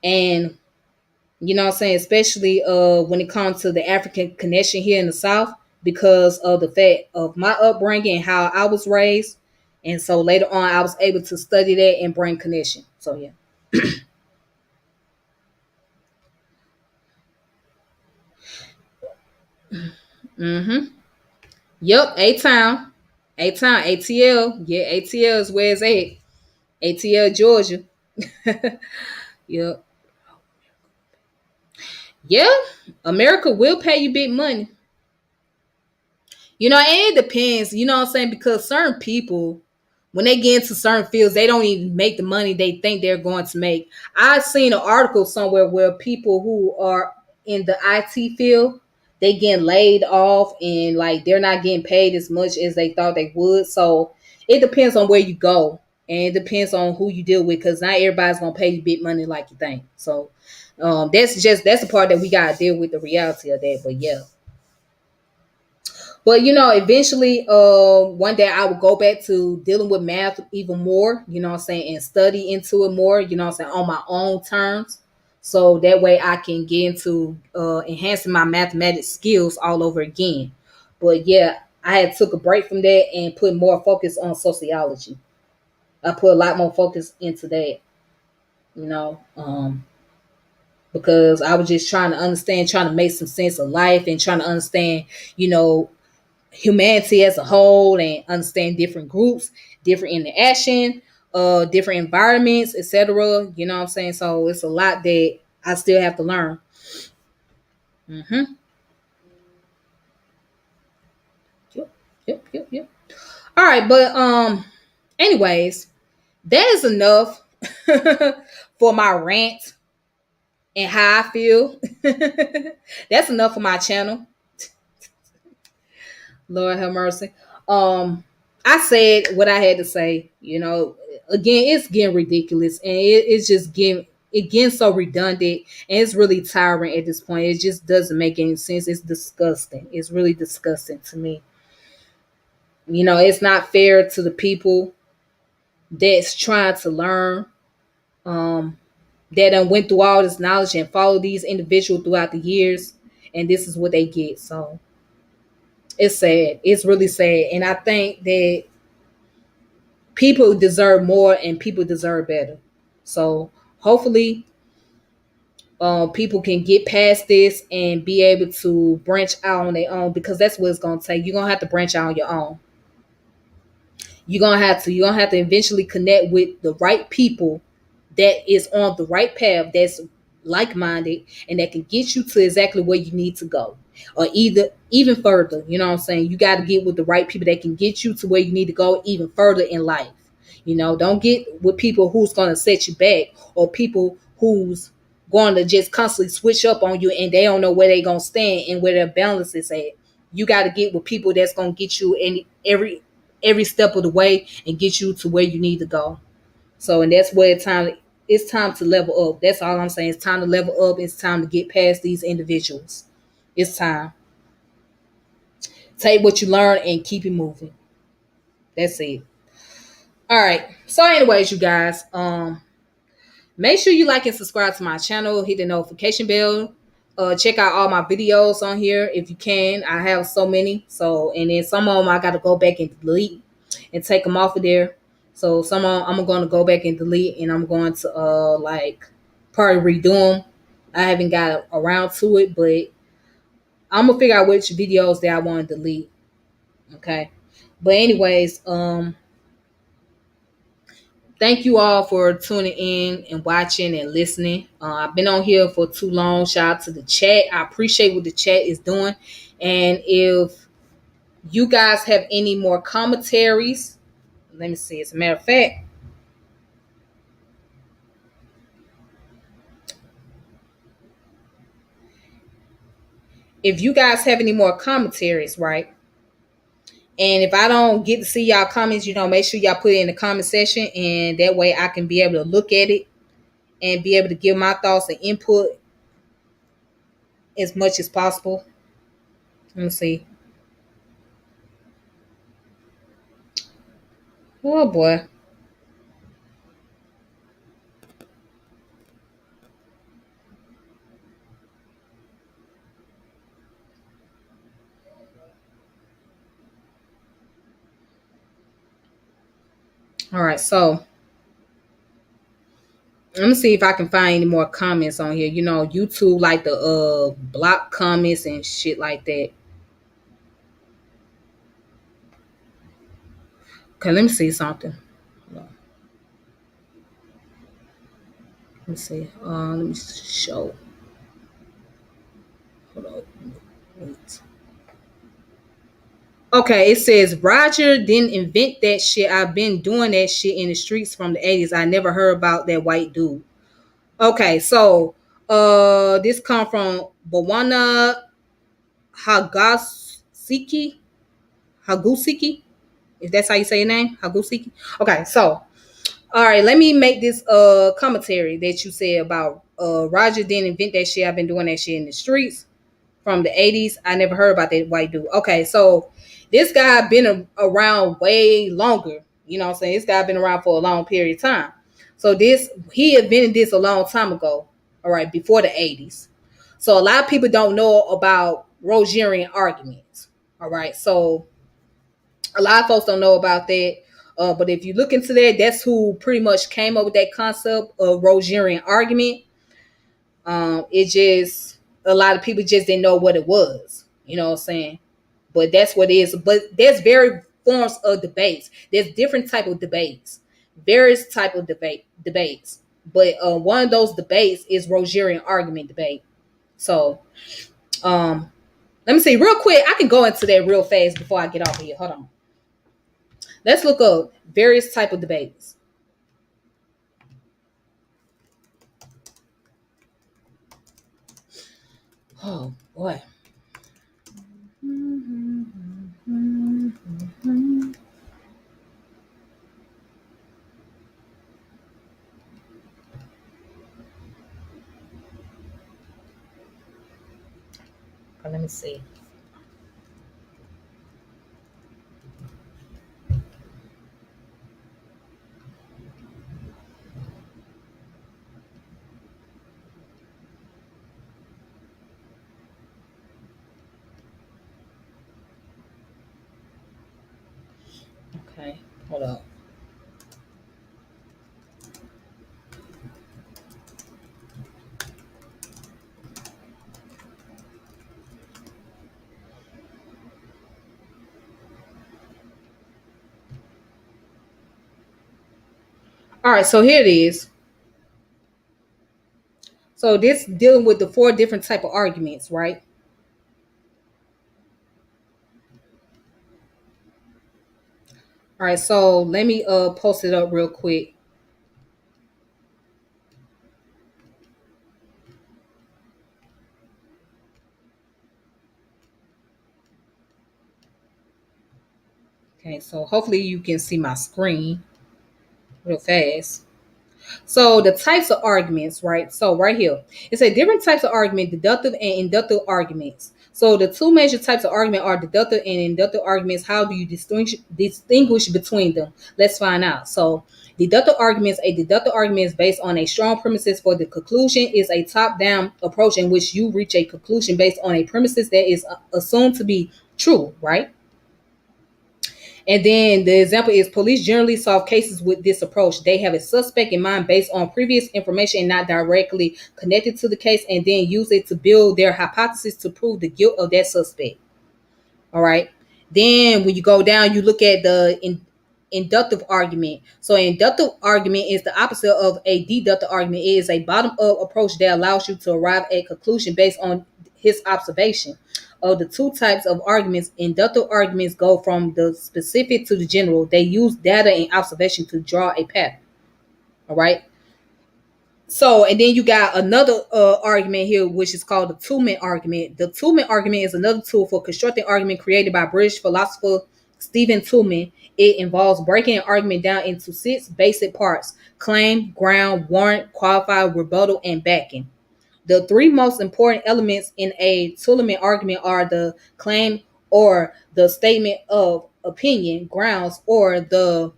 and what I'm saying, especially when it comes to the African connection here in the South, because of the fact of my upbringing and how I was raised. And so later on I was able to study that and bring connection. So yeah. Mm-hmm. Yep, A Town. A Town, ATL. Yeah, ATL is where it's at. ATL, Georgia. Yep. Yeah. America will pay you big money. And it depends, what I'm saying? Because certain people, when they get into certain fields, they don't even make the money they think they're going to make. I've seen an article somewhere where people who are in the IT field, they getting laid off and like they're not getting paid as much as they thought they would. So it depends on where you go, and it depends on who you deal with, because not everybody's gonna pay you big money like you think. So that's the part that we gotta deal with, the reality of that. But yeah. But eventually, one day I will go back to dealing with math even more, what I'm saying, and study into it more, what I'm saying, on my own terms. So that way I can get into enhancing my mathematics skills all over again. But yeah, I had took a break from that and put more focus on sociology. I put a lot more focus into that, you know, um, because I was just trying to understand, trying to make some sense of life and trying to understand, you know, humanity as a whole, and understand different groups, different interaction, different environments, etc. You know what I'm saying? So it's a lot that I still have to learn. Mm-hmm. Yep, yep, yep, yep. All right, but anyways, that is enough for my rant and how I feel. That's enough for my channel. Lord have mercy. I said what I had to say. Again, it's getting ridiculous, and it's just getting so redundant, and it's really tiring at this point. It just doesn't make any sense. It's disgusting. It's really disgusting to me. It's not fair to the people that's trying to learn. Um, that done went through all this knowledge and followed these individuals throughout the years, and this is what they get. So it's sad. It's really sad, and I think that people deserve more and people deserve better. So hopefully, people can get past this and be able to branch out on their own, because that's what it's gonna take. You're gonna have to branch out on your own. You're gonna have to eventually connect with the right people that is on the right path, that's like-minded, and that can get you to exactly where you need to go, or either even further. You know what I'm saying? You got to get with the right people that can get you to where you need to go even further in life. Don't get with people who's going to set you back, or people who's going to just constantly switch up on you, and they don't know where they're going to stand and where their balance is at. You got to get with people that's going to get you in every step of the way and get you to where you need to go. So, and that's where it's time to level up. That's all I'm saying. It's time to level up. It's time to get past these individuals. It's time. Take what you learn and keep it moving. That's it. All right. So, anyways, you guys, make sure you like and subscribe to my channel. Hit the notification bell. Check out all my videos on here if you can. I have so many. So, and then some of them I got to go back and delete and take them off of there. So some of them I'm going to go back and delete, and I'm going to like probably redo them. I haven't got around to it, but I'm gonna figure out which videos that I want to delete. Okay. But anyways, thank you all for tuning in and watching and listening. I've been on here for too long. Shout out to the chat. I appreciate what the chat is doing. And if you guys have any more commentaries, let me see. As a matter of fact, if you guys have any more commentaries, right? And if I don't get to see y'all comments, make sure y'all put it in the comment section, and that way I can be able to look at it and be able to give my thoughts and input as much as possible. Let me see. Oh boy. All right, so let me see if I can find any more comments on here. YouTube like the block comments and shit like that. Okay, let me see something. Hold on. Let me see. Let me show. Hold on. Wait. Okay, it says Roger didn't invent that shit. I've been doing that shit in the streets from the 80s. I never heard about that white dude. Okay, so this come from Bawana Hagasiki. Hagusiki, if that's how you say your name, Hagusiki. Okay, so all right, let me make this commentary that you said about Roger didn't invent that shit. I've been doing that shit in the streets from the 80s. I never heard about that white dude. Okay, so this guy been around way longer. You know what I'm saying? This guy been around for a long period of time. So he invented this a long time ago. All right, before the 80s. So a lot of people don't know about Rogerian arguments. All right, so a lot of folks don't know about that. But if you look into that, that's who pretty much came up with that concept of Rogerian argument. It just, a lot of people just didn't know what it was. You know what I'm saying? But that's what it is. But there's various forms of debates. There's different type of debates, various type of debates. But one of those debates is Rogerian argument debate. So let me see real quick. I can go into that real fast before I get off of here. Hold on. Let's look up various type of debates. Oh boy. Let me see. Okay, hold up. All right, so here it is. So this dealing with the four different type of arguments, right? All right, so let me post it up real quick. Okay, so hopefully you can see my screen real fast. So the types of arguments, right? So right here, it's a different types of argument, deductive and inductive arguments. So the two major types of argument are deductive and inductive arguments. How do you distinguish between them? Let's find out. So a deductive argument is based on a strong premises for the conclusion is a top-down approach in which you reach a conclusion based on a premises that is assumed to be true, right? And then the example is police generally solve cases with this approach. They have a suspect in mind based on previous information and not directly connected to the case, and then use it to build their hypothesis to prove the guilt of that suspect. All right. Then when you go down, you look at the inductive argument. So an inductive argument is the opposite of a deductive argument. It is a bottom up approach that allows you to arrive at a conclusion based on his observation. Of the two types of arguments, inductive arguments go from the specific to the general. They use data and observation to draw a pattern. All right. So, and then you got another argument here, which is called the two-man argument. The two-man argument is another tool for constructing argument created by British philosopher Stephen Toulmin. It involves breaking an argument down into six basic parts: claim, ground, warrant, qualify, rebuttal, and backing. The three most important elements in a Toulmin argument are the claim or the statement of opinion, grounds, or the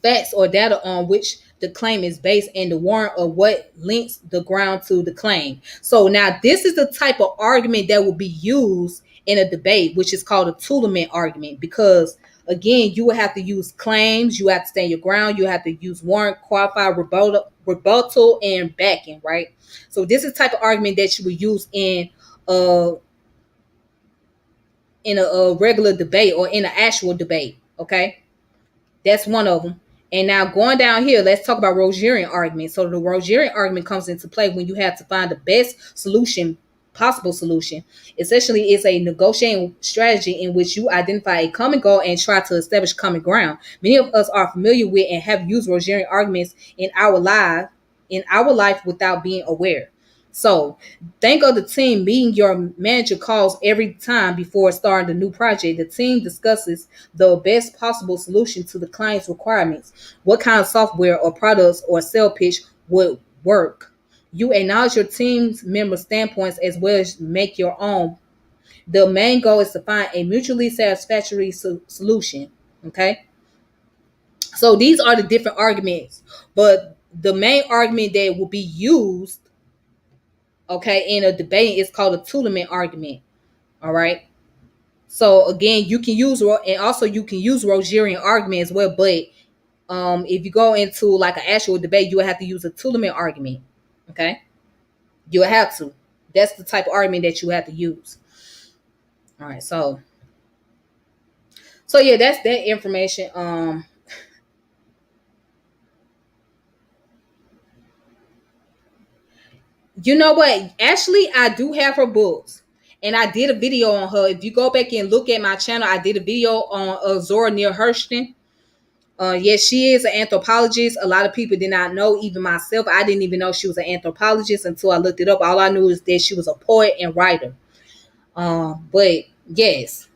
facts or data on which the claim is based, and the warrant of what links the ground to the claim. So now this is the type of argument that will be used in a debate, which is called a Toulmin argument, because again, you will have to use claims, you have to stand your ground, you have to use warrant, qualify, rebuttal, and backing, right? So this is the type of argument that you would use uh in a regular debate or in an actual debate. Okay. That's one of them. And now going down here, let's talk about Rogerian argument. So the Rogerian argument comes into play when you have to find the best solution, possible solution. Essentially, it's a negotiating strategy in which you identify a common goal and try to establish common ground. Many of us are familiar with and have used Rogerian arguments in our life without being aware. So think of the team meeting your manager calls every time before starting the new project. The team discusses the best possible solution to the client's requirements. What kind of software or products or sale pitch would work? You acknowledge your team's member standpoints as well as make your own. The main goal is to find a mutually satisfactory solution. Okay. So these are the different arguments, but the main argument that will be used, okay, in a debate is called a Toulmin argument. All right. So again, you can use, and also you can use Rogerian argument as well. But if you go into like an actual debate, you will have to use a Toulmin argument. Okay, you will have to. That's the type of argument that you have to use. All right, so yeah, that's that information. You know what? Actually, I do have her books, and I did a video on her. If you go back and look at my channel, I did a video on Zora Neale Hurston. Yes, she is an anthropologist. A lot of people did not know, even myself. I didn't even know she was an anthropologist until I looked it up. All I knew is that she was a poet and writer. But yes,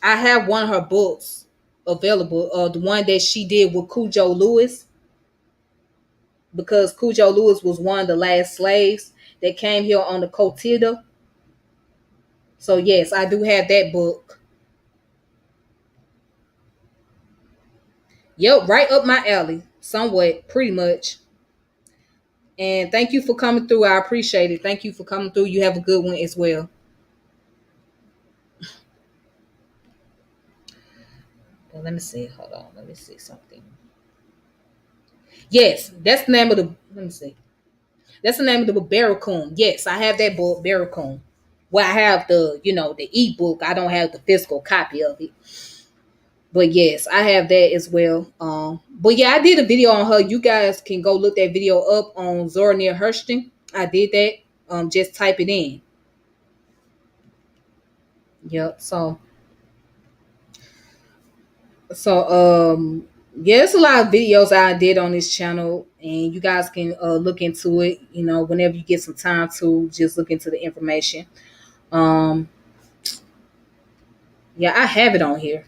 I have one of her books available. The one that she did with Cujo Lewis, because Cujo Lewis was one of the last slaves that came here on the Cotida. So yes, I do have that book. Yep, right up my alley, somewhat, pretty much. And thank you for coming through. I appreciate it. Thank you for coming through. You have a good one as well. Well, let me see. Hold on. Let me see something. Yes, that's the name of the. Let me see. That's the name of the book, Barracoon. Yes, I have that book, Barracoon. Well, I have the ebook. I don't have the physical copy of it. But yes, I have that as well. But yeah, I did a video on her. You guys can go look that video up on Zora Neale Hurston. I did that. Just type it in. Yep. So yeah, there's a lot of videos I did on this channel, and you guys can look into it. You know, whenever you get some time to just look into the information. Um, yeah, I have it on here.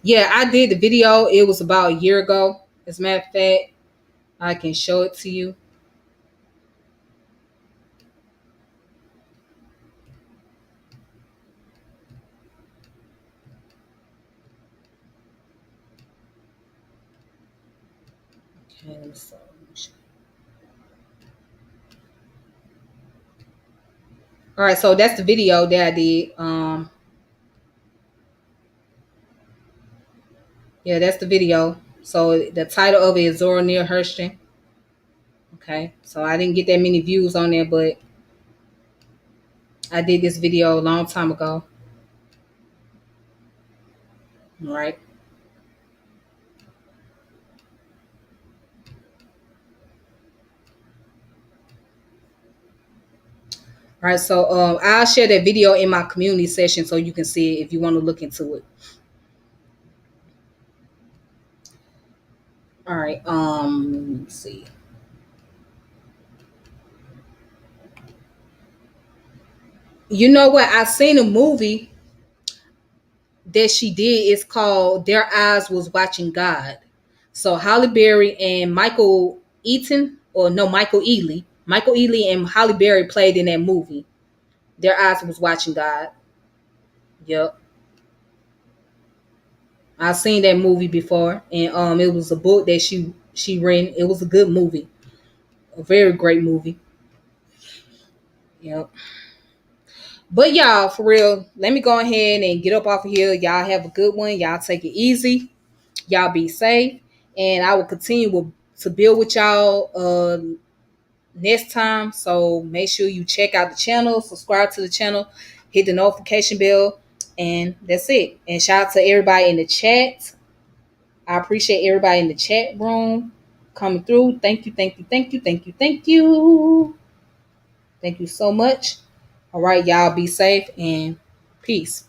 Yeah, I did the video. It was about a year ago. As a matter of fact, I can show it to you. Okay, so all right, so that's the video that I did. Yeah, that's the video. So the title of it is Zora Neale Hurston. Okay, so I didn't get that many views on there, but I did this video a long time ago. All right. All right, so I'll share that video in my community session so you can see it if you want to look into it. All right, let's see. You know what? I seen a movie that she did. It's called Their Eyes Was Watching God. So Halle Berry and Michael Eaton, or no, Michael Ealy. Michael Ealy and Halle Berry played in that movie. Their Eyes Was Watching God. Yep. I've seen that movie before, and it was a book that she read. It was a good movie, a very great movie. Yep. But y'all, for real, let me go ahead and get up off of here. Y'all have a good one. Y'all take it easy. Y'all be safe, and I will continue to build with y'all next time. So make sure you check out the channel, subscribe to the channel, hit the notification bell, and that's it. And shout out to everybody in the chat. I appreciate everybody in the chat room coming through. Thank you, thank you, thank you, thank you, thank you. Thank you so much. All right, y'all be safe and peace.